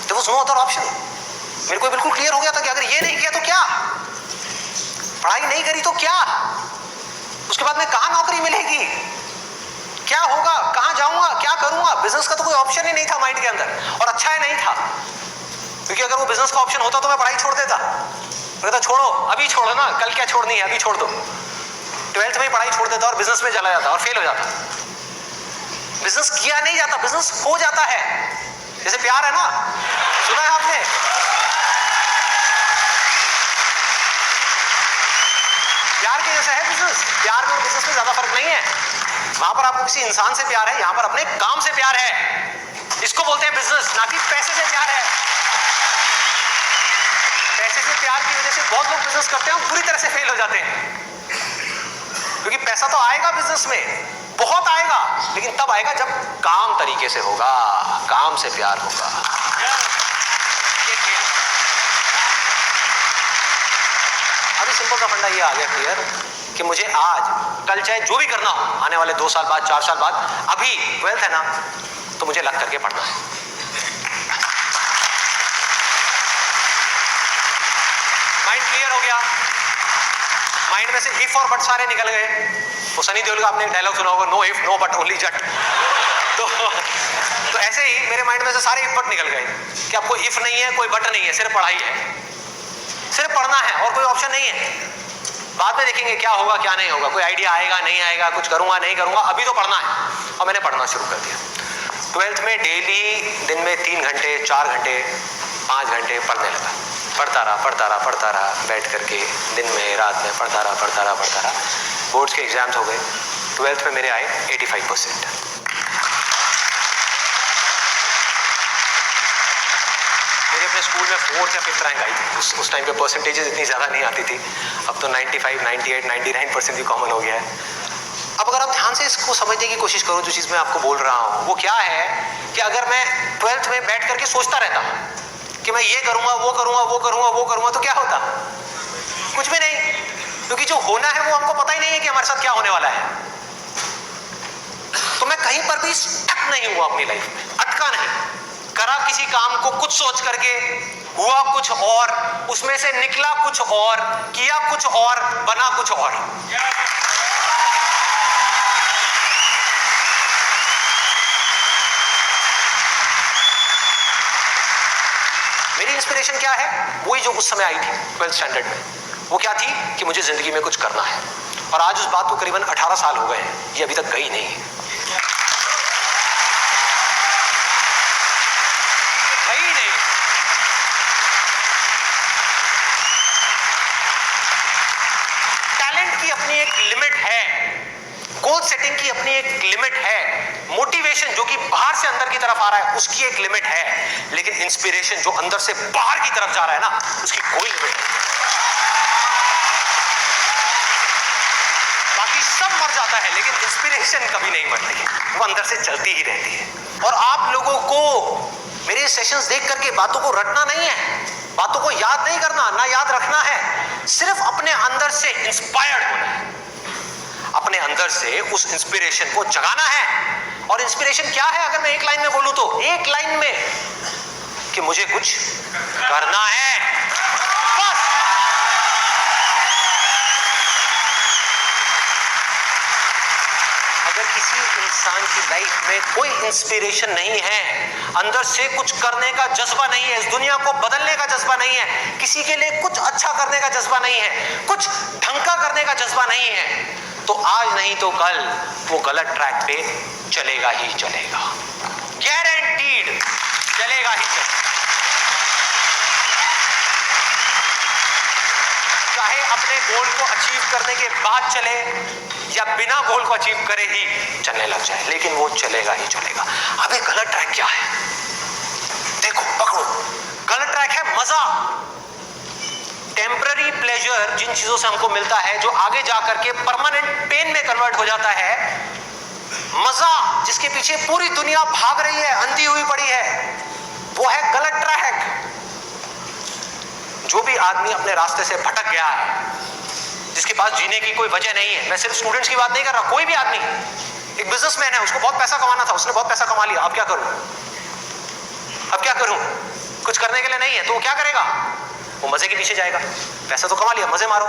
तो वो नो अदर ऑप्शन। मेरे को बिल्कुल क्लियर हो गया था कि अगर ये नहीं किया तो क्या, पढ़ाई नहीं करी तो क्या, उसके बाद में कहां नौकरी मिलेगी, क्या होगा, कहां जाऊंगा, क्या करूंगा। बिजनेस का तो कोई ऑप्शन ही नहीं था माइंड के अंदर, और अच्छा है नहीं था, क्योंकि अगर वो बिजनेस का ऑप्शन होता तो मैं पढ़ाई छोड़ देता। कहता छोड़ो, अभी छोड़ो ना, कल क्या छोड़नी है, अभी छोड़ दो। 12th में ही पढ़ाई छोड़ देता और बिजनेस में चला जाता और फेल हो जाता। बिजनेस किया नहीं जाता, बिजनेस हो जाता है। जैसे प्यार है ना, सुना है आपने? प्यार के जैसा है बिजनेस। प्यार में और बिजनेस में ज्यादा फर्क नहीं है। वहां पर आपको किसी इंसान से प्यार है, यहां पर अपने काम से प्यार है। इसको बोलते हैं बिजनेस, ना कि पैसे से प्यार है। पैसे से प्यार की वजह से बहुत लोग बिजनेस करते हैं और बुरी तरह से फेल हो जाते हैं, क्योंकि पैसा तो आएगा बिजनेस में, बहुत आएगा, लेकिन तब आएगा जब काम तरीके से होगा, काम से प्यार होगा। ये खेल। अभी सिंपल सा फंडा ये आ गया क्लियर कि मुझे आज कल चाहे जो भी करना हो, आने वाले 2 साल बाद, 4 साल बाद, अभी 12th है ना, तो मुझे लग करके पढ़ना है। माइंड क्लियर हो गया, माइंड में से इफ और बट सारे निकल गए। वो सनी देओल का आपने एक डायलॉग सुना होगा, no if no but only Jatt. तो ऐसे ही मेरे माइंड में से सारे इफ बट निकल गए कि अब कोई इफ नहीं है, कोई बट नहीं है, सिर्फ पढ़ाई है, सिर्फ पढ़ना है और कोई ऑप्शन नहीं है। बाद में देखेंगे क्या होगा क्या नहीं होगा, कोई आइडिया आएगा नहीं आएगा, कुछ करूंगा नहीं करूंगा, अभी तो पढ़ना है। और मैंने पढ़ना शुरू कर दिया। 12th में डेली दिन में 3 घंटे 4 घंटे 5 घंटे पढ़ने लगा। पढ़ता रहा बैठ करके, दिन में रात में पढ़ता रहा। बोर्ड्स के एग्जाम्स हो गए। 12th में मेरे आए 85%। मेरे अपने स्कूल में 4th या 5th रैंक आई थी। उस टाइम पे परसेंटेजेस इतनी ज़्यादा नहीं आती थी। अब तो 95, 98, 99% भी कॉमन हो गया है। अब अगर आप ध्यान से इसको समझने की कोशिश करो, जो चीज़ मैं आपको बोल रहा हूँ वो क्या है कि अगर मैं 12th में बैठ करके सोचता रहता कि मैं ये करूँगा वो करूँगा, तो क्या होता? कुछ भी नहीं, क्योंकि जो होना है वो हमको पता ही नहीं है कि हमारे साथ क्या होने वाला है। तो मैं कहीं पर भी स्टक नहीं हुआ अपनी लाइफ में, अटका नहीं, करा किसी काम को कुछ सोच करके, हुआ कुछ और, उसमें से निकला कुछ और, किया कुछ और, बना कुछ और। मेरी इंस्पिरेशन क्या है? वही जो उस समय आई थी 12th स्टैंडर्ड में। वो क्या थी कि मुझे जिंदगी में कुछ करना है। और आज उस बात को करीबन 18 साल हो गए हैं, ये अभी तक गई नहीं है। गई नहीं। टैलेंट की अपनी एक लिमिट है, गोल सेटिंग की अपनी एक लिमिट है, मोटिवेशन जो कि बाहर से अंदर की तरफ आ रहा है उसकी एक लिमिट है, लेकिन इंस्पिरेशन जो अंदर से बाहर की तरफ जा रहा है ना, उसकी कोई लिमिट नहीं। बाकी सब मर जाता है, लेकिन इंस्पिरेशन कभी नहीं मरती, वो अंदर से चलती ही रहती है। और आप लोगों को मेरे सेशंस देख करके बातों को रटना नहीं है, बातों को याद नहीं करना, ना याद रखना है, सिर्फ अपने अंदर से इंस्पायर्ड होना है, अपने अंदर से उस इंस्पिरेशन को जगाना है। और इंस्पिरेशन क्या है? अगर मैं एक लाइन में बोलूं तो एक लाइन में कि मुझे कुछ करना है, बस। अगर किसी इंसान की लाइफ में कोई इंस्पिरेशन नहीं है, अंदर से कुछ करने का जज्बा नहीं है, इस दुनिया को बदलने का जज्बा नहीं है, किसी के लिए कुछ अच्छा करने का जज्बा नहीं है, कुछ ढंग का करने का जज्बा नहीं है, तो आज नहीं तो कल वो गलत ट्रैक पे चलेगा ही चलेगा, गारंटीड चलेगा ही चलेगा। चाहे अपने गोल को अचीव करने के बाद चले या बिना गोल को अचीव करे ही चलने लग जाए, लेकिन वो चलेगा ही चलेगा। अबे गलत ट्रैक क्या है? देखो पकड़ो, गलत ट्रैक है मजा, टेम्पररी प्लेजर, जिन चीजों से हमको मिलता है जो आगे जाकर के परमानेंट पेन में कन्वर्ट हो जाता है, मजा जिसके पीछे पूरी दुनिया भाग रही है, अंधी हुई पड़ी है, वो है गलत ट्रैक। जो भी आदमी अपने रास्ते से भटक गया है, जिसके पास जीने की कोई वजह नहीं है, मैं सिर्फ स्टूडेंट्स की बात नहीं कर रहा, कोई भी आदमी, एक बिजनेसमैन है, उसको बहुत पैसा कमाना था, उसने बहुत पैसा कमा लिया, अब क्या करूं, अब क्या करूं, कुछ करने के लिए नहीं है, तो वो क्या करेगा? वो मजे के पीछे जाएगा, पैसा तो कमा लिया, मजे मारो।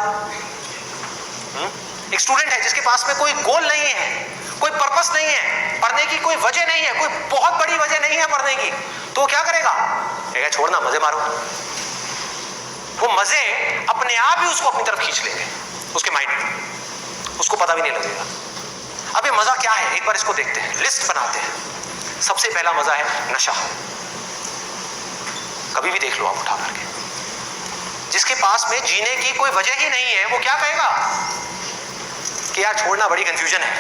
एक स्टूडेंट है जिसके पास में कोई गोल नहीं है, कोई पर्पस नहीं है, पढ़ने की कोई वजह नहीं है, कोई बहुत बड़ी वजह नहीं है पढ़ने की, तो वो क्या करेगा? कहेगा छोड़ना, मजे मारो। वो मजे अपने आप ही उसको अपनी तरफ खींच लेंगे, उसके माइंड में, उसको पता भी नहीं लगेगा। अब ये मजा क्या है, एक बार इसको देखते हैं, लिस्ट बनाते हैं। सबसे पहला मजा है नशा। कभी भी देख लो आप उठा करके, जिसके पास में जीने की कोई वजह ही नहीं है, वो क्या कहेगा कि यार छोड़ना, बड़ी कंफ्यूजन है,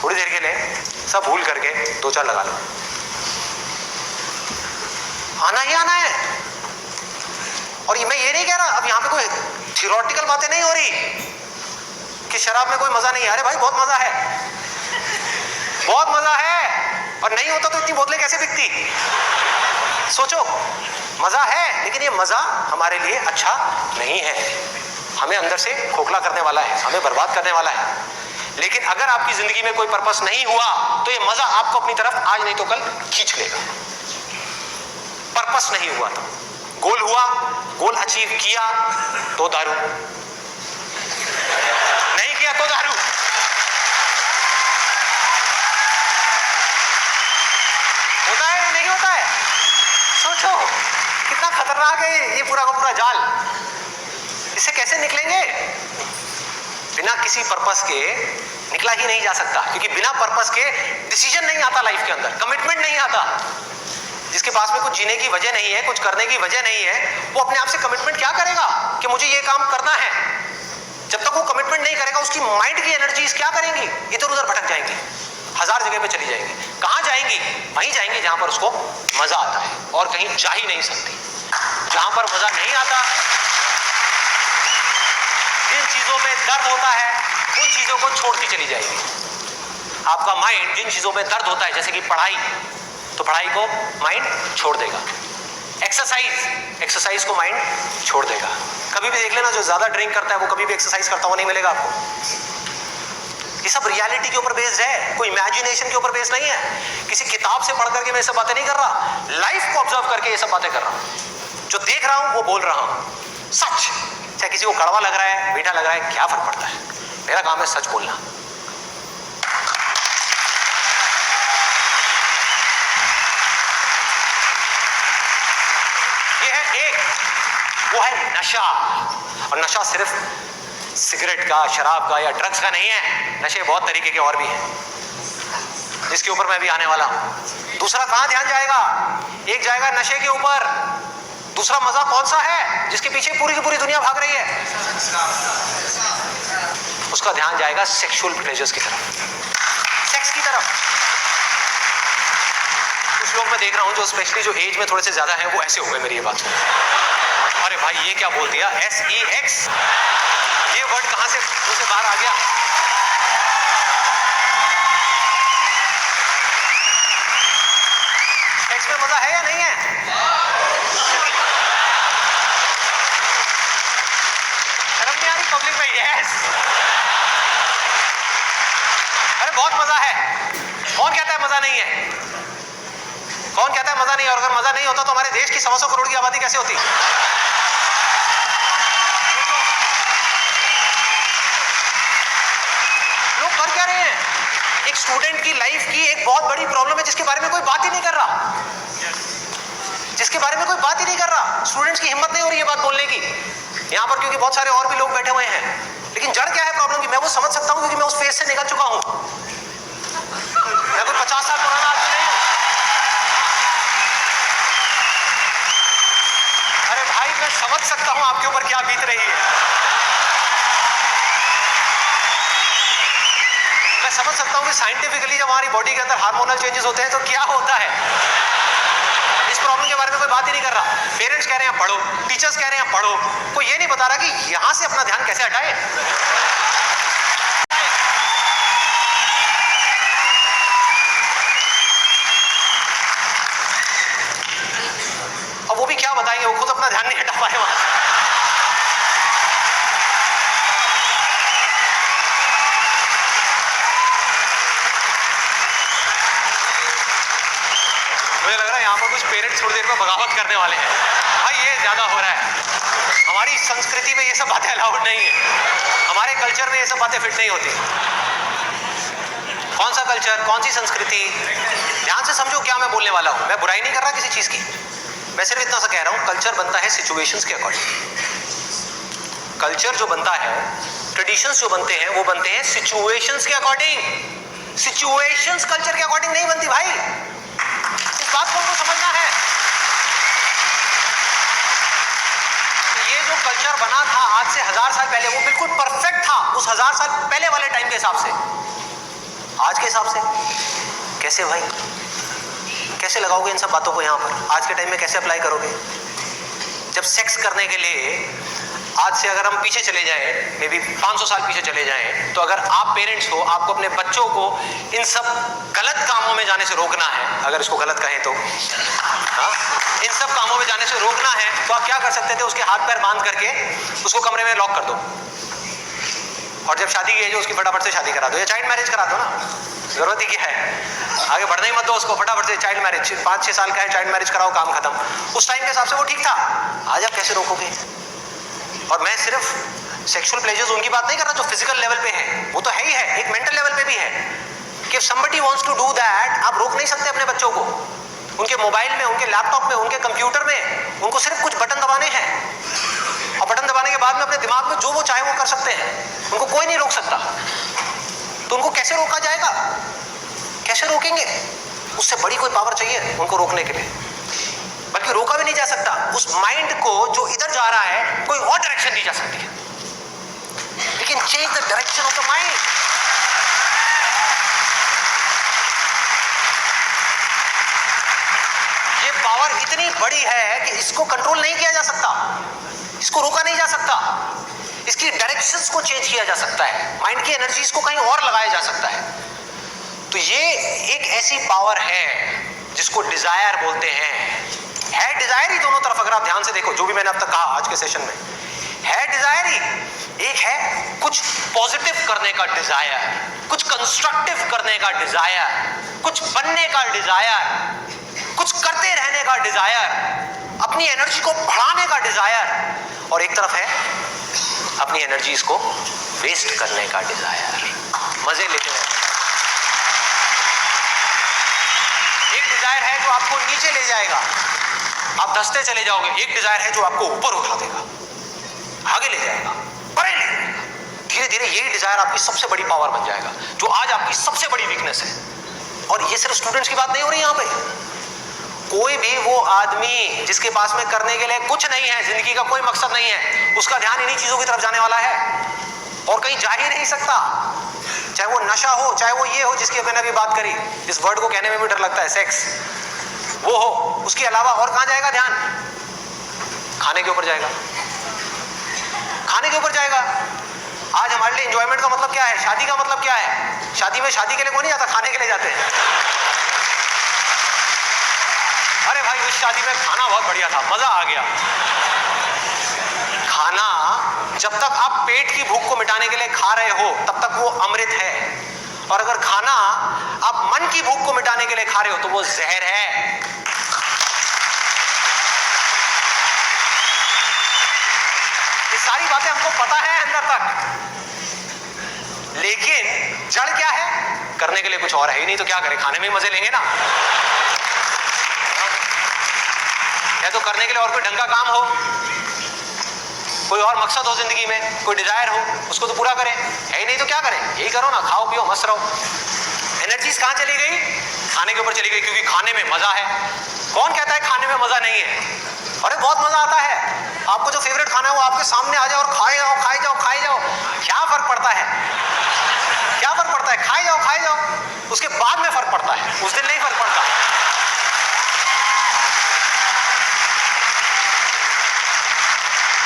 थोड़ी देर के लिए सब भूल करके 2-4 लगा लो। आना ही आना है। और मैं ये नहीं कह रहा, अब यहां पे कोई थियोरेटिकल बातें नहीं हो रही कि शराब में कोई मजा नहीं है। अरे भाई बहुत मजा है, बहुत मजा है। और नहीं होता तो इतनी बोतलें कैसे बिकती? सोचो, मजा है, लेकिन ये मजा हमारे लिए अच्छा नहीं है, हमें अंदर से खोखला करने वाला है, हमें बर्बाद करने वाला है। लेकिन अगर आपकी जिंदगी में कोई पर्पस नहीं हुआ तो ये मजा आपको अपनी तरफ आज नहीं तो कल खींच लेगा। पर्पस नहीं हुआ तो गोल हुआ, गोल अचीव किया तो दारू, नहीं किया तो दारू। होता है या नहीं होता है? सोचो कितना खतरनाक है ये पूरा का पूरा जाल। इससे कैसे निकलेंगे? बिना किसी पर्पस के निकला ही नहीं जा सकता, क्योंकि बिना पर्पस के डिसीजन नहीं आता लाइफ के अंदर, कमिटमेंट नहीं आता। जिसके पास में कुछ जीने की वजह नहीं है, कुछ करने की वजह नहीं है, वो अपने आप से कमिटमेंट क्या करेगा कि मुझे ये काम करना है? जब तक वो कमिटमेंट नहीं करेगा, उसकी माइंड की एनर्जीज क्या करेंगी? इधर उधर भटक जाएंगी, 1000 जगह पे चली जाएंगी। कहां जाएंगी? वहीं जाएंगी जहां पर उसको मजा आता है, और कहीं जा ही नहीं सकती। जहां पर मजा नहीं आता, जिन चीजों में दर्द होता है, उन चीजों को छोड़ती चली जाएगी। आपका माइंड जिन चीजों में दर्द होता है, जैसे कि पढ़ाई, तो पढ़ाई को माइंड छोड़ देगा। एक्सरसाइज को माइंड छोड़ देगा। कभी भी देख लेना, जो ज्यादा ड्रिंक करता है वो कभी भी एक्सरसाइज करता हुआ नहीं मिलेगा आपको। ये सब रियलिटी के ऊपर बेस्ड है, कोई इमेजिनेशन के ऊपर बेस्ड नहीं है। किसी किताब से पढ़ करके मैं ये सब बातें नहीं कर रहा, लाइफ को ऑब्जर्व करके ये सब बातें कर रहा हूं। जो देख रहा हूं वो बोल रहा हूं, सच। चाहे किसी को कड़वा लग रहा है, मीठा लग रहा है, क्या फर्क पड़ता है? मेरा काम है सच बोलना। ये है एक, वो है नशा। और नशा सिर्फ सिगरेट का, शराब का या ड्रग्स का नहीं है। नशे बहुत तरीके के और भी हैं, जिसके ऊपर मैं भी आने वाला हूं। दूसरा कहां ध्यान जाएगा? एक जाएगा नशे के ऊपर, दूसरा मजा कौन सा है जिसके पीछे पूरी की पूरी दुनिया भाग रही है? उसका ध्यान जाएगा सेक्सुअल प्लेजर्स की तरफ, सेक्स की तरफ। कुछ लोग मैं देख रहा हूं जो स्पेशली जो एज में थोड़े से ज्यादा हैं, वो ऐसे हो गए मेरी ये बात सुन। अरे भाई ये क्या बोल दिया? SEX, ये वर्ड कहां से मुंह से बाहर आ गया? सेक्स में मजा है या नहीं है? पब्लिक में यस, अरे बहुत मजा है। कौन कहता है मजा नहीं है? कौन कहता है मजा नहीं है? और अगर मजा नहीं होता तो हमारे देश की 125 करोड़ की आबादी कैसे होती? लोग कर क्या रहे हैं? एक स्टूडेंट की लाइफ की एक बहुत बड़ी प्रॉब्लम है जिसके बारे में कोई बात ही नहीं कर रहा, जिसके बारे में कोई बात ही नहीं कर रहा। स्टूडेंट्स की हिम्मत नहीं हो रही है बात बोलने की यहां पर, क्योंकि बहुत सारे और भी लोग बैठे हुए हैं। लेकिन जड़ क्या है प्रॉब्लम की? मैं वो समझ सकता हूं क्योंकि मैं उस फेज से निकल चुका हूं। मैं कोई 50 साल पुराना आदमी नहीं हूं। अरे भाई मैं समझ सकता हूं आपके ऊपर क्या बीत रही है। मैं समझ सकता हूं कि साइंटिफिकली जब हमारी बॉडी के अंदर हार्मोनल चेंजेस होते हैं तो क्या होता है। इस प्रॉब्लम के बारे में कोई बात ही नहीं कर रहा। पेरेंट्स कह रहे हैं पढ़ो, टीचर्स कह रहे हैं पढ़ो, कोई ये नहीं बता रहा कि यहां से अपना ध्यान कैसे हटाए। अब वो भी क्या बताएंगे, वो खुद अपना ध्यान नहीं हटा पाए वहां। मुझे लग रहा है यहाँ पर कुछ पेरेंट्स थोड़ी देर में बगावत करने वाले हैं। भाई ये ज्यादा हो रहा है। हमारी संस्कृति में ये सब बातें अलाउड नहीं है, हमारे कल्चर में ये सब बातें फिट नहीं होती। कौन सा कल्चर, कौन सी संस्कृति? ध्यान से समझो क्या मैं बोलने वाला हूं। मैं बुराई नहीं कर रहा किसी चीज की, मैं सिर्फ इतना सा कह रहा हूं, कल्चर बनता है सिचुएशंस के अकॉर्डिंग। कल्चर जो बनता है, ट्रेडिशंस जो बनते हैं वो बनते हैं सिचुएशंस के अकॉर्डिंग। सिचुएशंस कल्चर के अकॉर्डिंग नहीं बनती भाई, इस बात को हमको समझना है। ये जो कल्चर बना था आज से 1000 साल पहले, वो बिल्कुल परफेक्ट था उस 1000 साल पहले वाले टाइम के हिसाब से। आज के हिसाब से कैसे भाई, कैसे लगाओगे इन सब बातों को यहाँ पर? आज के टाइम में कैसे अप्लाई करोगे? जब सेक्स करने के लिए आज से अगर हम पीछे चले जाएं, मे बी 500 साल पीछे चले जाएं, तो अगर आप पेरेंट्स हो, आपको अपने बच्चों को इन सब गलत कामों में जाने से रोकना है, अगर इसको गलत कहें तो, हाँ, इन सब कामों में जाने से रोकना है, तो आप क्या कर सकते थे? उसके हाथ पैर बांध करके उसको कमरे में लॉक कर दो, और जब शादी की एज हो उसकी फटाफट से शादी करा दो, या चाइल्ड मैरिज करा दो ना, जरूरत ही क्या है, आगे बढ़ने ही मत दो उसको, फटाफट से चाइल्ड मैरिज, 5-6 साल का है, चाइल्ड मैरिज कराओ, काम खत्म। उस टाइम के हिसाब से वो ठीक था, आज आप कैसे रोकोगे? और मैं सिर्फ सेक्सुअल प्लेजर्स उनकी बात नहीं कर रहा जो फिजिकल लेवल पे है, वो तो है ही है, एक मेंटल लेवल पे भी है कि if somebody wants to do that, आप रोक नहीं सकते अपने बच्चों को। उनके मोबाइल में, उनके लैपटॉप में, उनके कंप्यूटर में उनको सिर्फ कुछ बटन दबाने हैं, और बटन दबाने के बाद में अपने दिमाग में जो वो चाहे वो कर सकते हैं, उनको कोई नहीं रोक सकता। तो उनको कैसे रोका जाएगा? कैसे रोकेंगे? उससे बड़ी कोई पावर चाहिए उनको रोकने के लिए, बल्कि रोका भी नहीं जा सकता। उस माइंड को जो इधर जा रहा है कोई और डायरेक्शन दी जा सकती है, लेकिन change the direction of the mind. ये पावर इतनी बड़ी है कि इसको कंट्रोल नहीं किया जा सकता, इसको रोका नहीं जा सकता, इसकी डायरेक्शंस को चेंज किया जा सकता है, माइंड की एनर्जीज को कहीं और लगाया जा सकता है। तो ये एक ऐसी पावर है जिसको डिजायर बोलते हैं। है डिजायर ही दोनों तरफ, अगर आप ध्यान से देखो जो भी मैंने अब तक कहा आज के सेशन में, है डिजायर ही। एक है कुछ पॉजिटिव करने का डिजायर, कुछ कंस्ट्रक्टिव करने का डिजायर, कुछ बनने का डिजायर, कुछ करते रहने का डिजायर, अपनी एनर्जी को बढ़ाने का डिजायर, और एक तरफ है अपनी एनर्जीज को वेस्ट करने का डिजायर, मजे लेते रहने का। एक डिजायर है जो आपको नीचे ले जाएगा, आप धंसते चले जाओगे। एक डिजायर है जो आपको ऊपर उठा देगा, आगे ले जाएगा, परे ले जाएगा। धीरे धीरे यही डिजायर आपकी सबसे बड़ी पावर बन जाएगा, जो आज आपकी सबसे बड़ी वीकनेस है। और ये सिर्फ स्टूडेंट्स की बात नहीं हो रही यहाँ पे, कोई भी वो आदमी जिसके पास में करने के लिए कुछ नहीं है, जिंदगी का कोई मकसद नहीं है, उसका ध्यान इन्हीं चीजों की तरफ जाने वाला है और कहीं जा ही नहीं सकता। चाहे वो नशा हो, चाहे वो ये हो जिसकी मैंने अभी बात करी, इस वर्ड को कहने में भी डर लगता है, सेक्स, वो हो, उसके अलावा और कहां जाएगा ध्यान? खाने के ऊपर जाएगा, खाने के ऊपर जाएगा। आज हमारे लिए एंजॉयमेंट का मतलब क्या है? शादी का मतलब क्या है? शादी में शादी के लिए कौन नहीं जाता, खाने के लिए जाते हैं। अरे भाई उस शादी में खाना बहुत बढ़िया था, मजा आ गया। खाना जब तक आप पेट की भूख को मिटाने के लिए खा रहे हो तब तक वो अमृत है, और अगर खाना आप मन की भूख को मिटाने के लिए खा रहे हो तो वो जहर है। ये सारी बातें हमको पता है अंदर तक, लेकिन जड़ क्या है? करने के लिए कुछ और है ही नहीं, तो क्या करें? खाने में ही मजे लेंगे ना। या तो करने के लिए और कोई ढंग का काम हो, कोई और मकसद हो जिंदगी में, कोई डिजायर हो, उसको तो पूरा करें। है ही नहीं तो क्या करें? यही करो ना, खाओ पियो मस्त रहो। एनर्जीज कहां चली गई? खाने के ऊपर चली गई, क्योंकि खाने में मजा है। कौन कहता है खाने में मजा नहीं है? अरे बहुत मजा आता है। आपको जो फेवरेट खाना है वो आपके सामने आ जाए और खाए जाओ खाए जाओ खाए जाओ, क्या फर्क पड़ता है? क्या फर्क पड़ता है? खाए जाओ खाए जाओ, उसके बाद में फर्क पड़ता है, उस दिन नहीं फर्क पड़ता।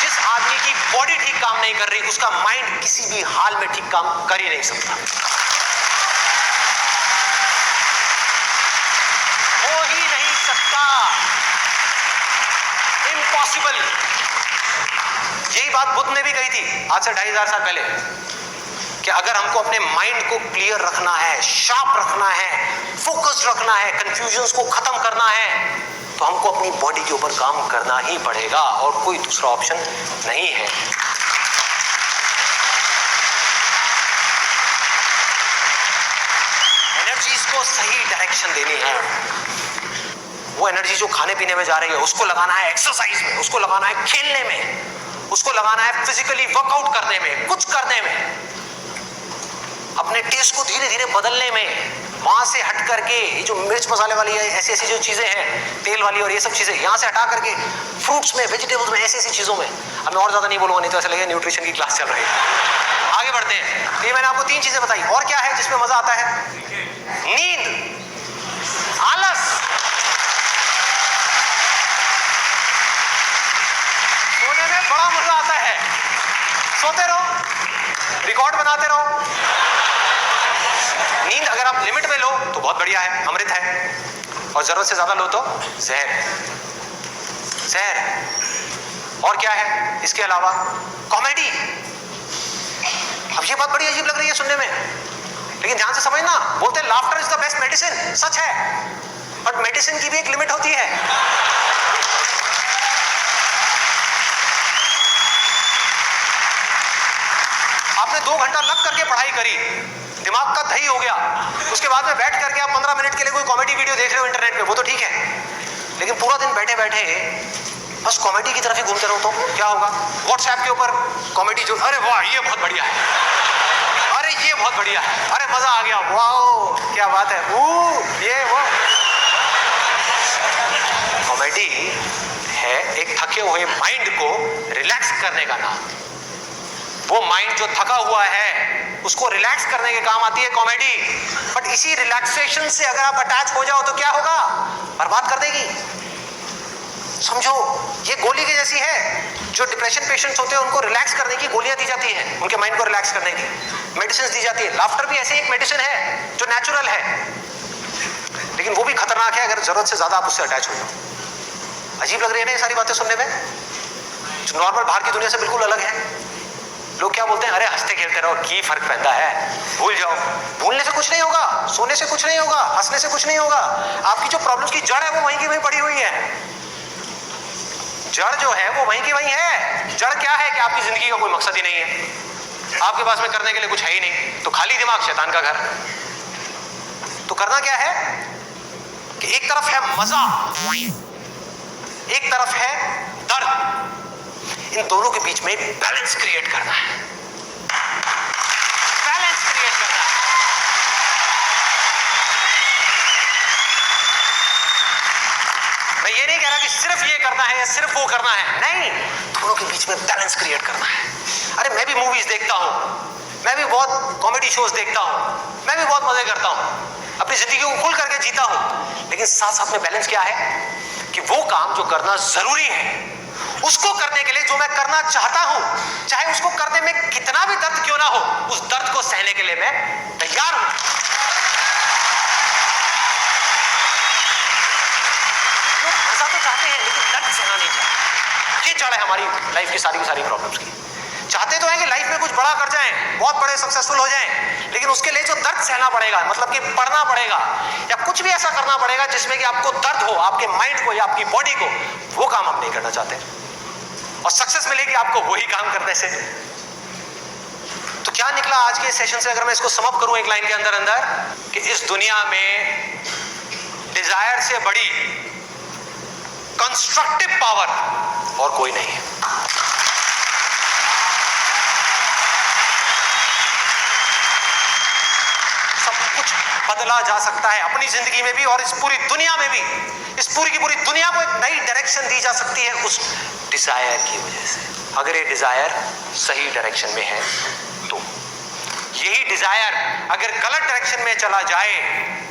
जिस आदमी की बॉडी ठीक काम नहीं कर रही, उसका माइंड किसी भी हाल में ठीक काम कर ही नहीं सकता, हो ही नहीं सकता, इम्पॉसिबल। यही बात बुद्ध ने भी कही थी आज से 2500 साल पहले, कि अगर हमको अपने माइंड को क्लियर रखना है, शार्प रखना है, फोकस रखना है, कंफ्यूजन्स को खत्म करना है, तो हमको अपनी बॉडी के ऊपर काम करना ही पड़ेगा, और कोई दूसरा ऑप्शन नहीं है। एनर्जीज को सही डायरेक्शन देनी है। वो एनर्जी जो खाने पीने में जा रही है उसको लगाना है एक्सरसाइज में, उसको लगाना है खेलने में, उसको लगाना है फिजिकली वर्कआउट करने में, कुछ करने में। अपने टेस्ट को धीरे धीरे बदलने में, वहां से हट करके ये जो मिर्च मसाले वाली ऐसी ऐसी जो चीजें हैं तेल वाली और ये सब चीजें, यहाँ से हटा करके फ्रूट्स में, वेजिटेबल्स में, ऐसी ऐसी चीजों में। अब मैं और ज्यादा नहीं बोलूंगा, नहीं तो ऐसा लगेगा न्यूट्रिशन की क्लास चल रही है। आगे बढ़ते हैं। तो ये मैंने आपको 3 चीजें बताई। और क्या है जिसमें मजा आता है? नींद, आलस, सोने में बड़ा मजा आता है। सोते रहो, रिकॉर्ड बनाते रहो। नींद अगर आप लिमिट में लो तो बहुत बढ़िया है, अमृत है, और जरूरत से ज्यादा लो तो जहर, जहर। और क्या है इसके अलावा? कॉमेडी। अब ये बात बड़ी अजीब लग रही है सुनने में, लेकिन ध्यान से समझना, बोलते हैं laughter is the best medicine, सच है, बट मेडिसिन की भी एक लिमिट होती है। आपने 2 घंटा लग करके पढ़ाई करी, दिमाग का दही हो गया, उसके बाद में बैठ करके आप 15 मिनट के लिए कोई कॉमेडी वीडियो देख रहे हो इंटरनेट पे, वो तो ठीक है, लेकिन पूरा दिन बैठे बैठे बस कॉमेडी की तरफ ही घूमते रहो तो क्या होगा? व्हाट्सएप के ऊपर कॉमेडी जो, अरे वाह ये बहुत बढ़िया है, अरे ये बहुत बढ़िया है, अरे मजा आ गया, वाह क्या बात है, ये वो। कॉमेडी है एक थके हुए माइंड को रिलैक्स करने का नाम। वो माइंड जो थका हुआ है उसको रिलैक्स करने के काम आती है कॉमेडी। बट इसी रिलैक्सेशन से अगर आप अटैच हो जाओ तो क्या होगा? बर्बाद कर देगी। समझो, ये गोली की जैसी है। जो डिप्रेशन पेशेंट्स होते हैं उनको रिलैक्स करने की गोलियां दी जाती है, उनके माइंड को रिलैक्स करने की मेडिसिन दी जाती है। लाफ्टर भी ऐसी एक मेडिसिन है जो नेचुरल है, लेकिन वो भी खतरनाक है अगर जरूरत से ज्यादा आप उससे अटैच हो जाओ। अजीब लग रही है ना ये सारी बातें सुनने में, जो नॉर्मल बाहर की दुनिया से बिल्कुल अलग है। लोग क्या बोलते हैं? अरे हंसते खेलते रहो, की फर्क पैदा है, भूल जाओ। भूलने से कुछ नहीं होगा, सोने से कुछ नहीं होगा, हंसने से कुछ नहीं होगा। आपकी जो प्रॉब्लम्स की जड़ है वो वहीं की वहीं पड़ी हुई है। जड़ जो है वो वहीं की वहीं है। जड़ क्या है कि आपकी जिंदगी का कोई मकसद ही नहीं है, आपके पास में करने के लिए कुछ है ही नहीं, तो खाली दिमाग शैतान का घर। तो करना क्या है कि एक तरफ है मजा, एक तरफ है दर्द, इन दोनों के बीच में बैलेंस क्रिएट करना है, बैलेंस क्रिएट करना है। मैं ये नहीं कह रहा कि सिर्फ ये करना है या सिर्फ वो करना है, नहीं, दोनों के बीच में बैलेंस क्रिएट करना है। अरे मैं भी मूवीज देखता हूं, मैं भी बहुत कॉमेडी शोज देखता हूं, मैं भी बहुत मजे करता हूं, अपनी जिंदगी को खुल करके जीता हूं, लेकिन साथ साथ में बैलेंस क्या है कि वो काम जो करना जरूरी है उसको करने के लिए जो मैं करना चाहता हूं, चाहे उसको करने में कितना भी दर्द क्यों ना हो, उस दर्द को सहने के लिए मैं तैयार हूं। लोग मजा तो चाहते हैं लेकिन दर्द सहना नहीं चाहते। ये जड़ है हमारी लाइफ की सारी प्रॉब्लम्स की। चाहते तो हैं कि लाइफ में कुछ बड़ा कर जाएं, बहुत बड़े सक्सेसफुल हो जाएं, लेकिन उसके लिए जो दर्द सहना पड़ेगा, मतलब कि पढ़ना पड़ेगा या कुछ भी ऐसा करना पड़ेगा जिसमें कि आपको दर्द हो, आपके माइंड को या आपकी बॉडी को, वो काम हम नहीं करना चाहते। और सक्सेस मिलेगी आपको वही काम करने से। तो क्या निकला आज के सेशन से, अगर मैं इसको समअप करूं एक लाइन के अंदर कि इस दुनिया में डिजायर से बड़ी कंस्ट्रक्टिव पावर और कोई नहीं है। सब कुछ बदला जा सकता है अपनी जिंदगी में भी और इस पूरी दुनिया में भी। इस पूरी की पूरी दुनिया को एक नई डायरेक्शन दी जा सकती है उस डिजायर की वजह से, अगर ये डिजायर सही डायरेक्शन में है तो। यही डिजायर अगर गलत डायरेक्शन में चला जाए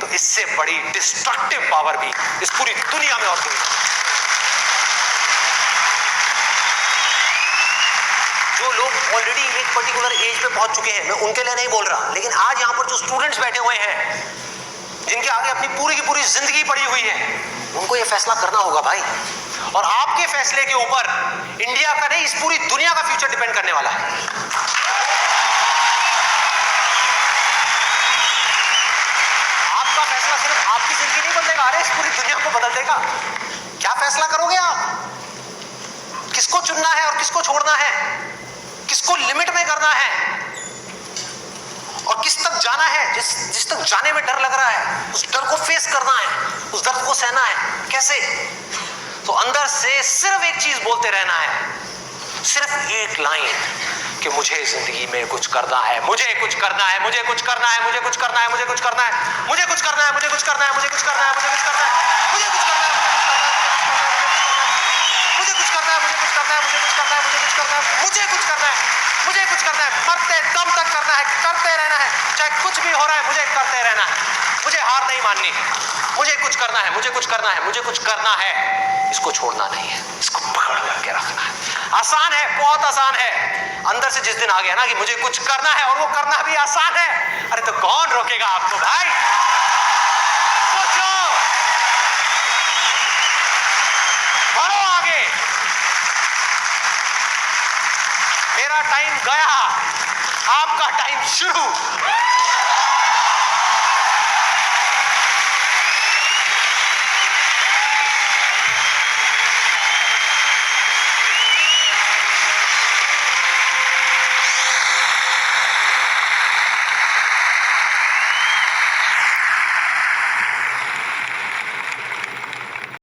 तो इससे बड़ी डिस्ट्रक्टिव पावर भी इस पूरी दुनिया में और कोई नहीं। जो लोग ऑलरेडी एक पर्टिकुलर एज पे पहुंच चुके हैं, मैं उनके लिए नहीं बोल रहा, लेकिन आज यहां पर जो स्टूडेंट्स बैठे हुए हैं, जिनके आगे अपनी पूरी की पूरी जिंदगी पड़ी हुई है, उनको ये फैसला करना होगा भाई। और आपके फैसले के ऊपर इंडिया का नहीं, इस पूरी दुनिया का फ्यूचर डिपेंड करने वाला है। आपका फैसला सिर्फ आपकी जिंदगी नहीं बदलेगा, अरे इस पूरी दुनिया को बदल देगा। क्या फैसला करोगे आप? किसको चुनना है और किसको छोड़ना है, किसको लिमिट में करना है और किस तक जाना है। जिस तक जाने में डर लग रहा है, उस डर को फेस करना है, उस दर्द को सहना है। कैसे? तो अंदर से सिर्फ एक चीज बोलते रहना है, सिर्फ एक लाइन कि मुझे जिंदगी में कुछ करना है, मुझे कुछ करना है, मुझे कुछ करना है, मुझे कुछ करना है, मुझे कुछ करना है, मुझे कुछ करना है, मुझे कुछ करना है, मुझे कुछ करना है, मुझे कुछ करना है, मुझे कुछ करना है, मुझे कुछ करना है, मुझे कुछ करना है, मुझे कुछ करना है, मुझे कुछ करना है, मुझे कुछ करना है, मुझे कुछ करना है, मरते दम तक करना है, करते रहना है, चाहे कुछ भी हो रहा है मुझे करते रहना है, मुझे हार नहीं माननी, मुझे कुछ करना है, मुझे कुछ करना है, मुझे कुछ करना है, इसको छोड़ना नहीं है, इसको पकड़ करके रखना है। आसान है, बहुत आसान है। अंदर से जिस दिन आ गया ना कि मुझे कुछ करना है और वो करना भी आसान है, अरे तो कौन रोकेगा आपको भाई? सोचो, बढ़ो आगे। मेरा टाइम गया, आपका टाइम शुरू।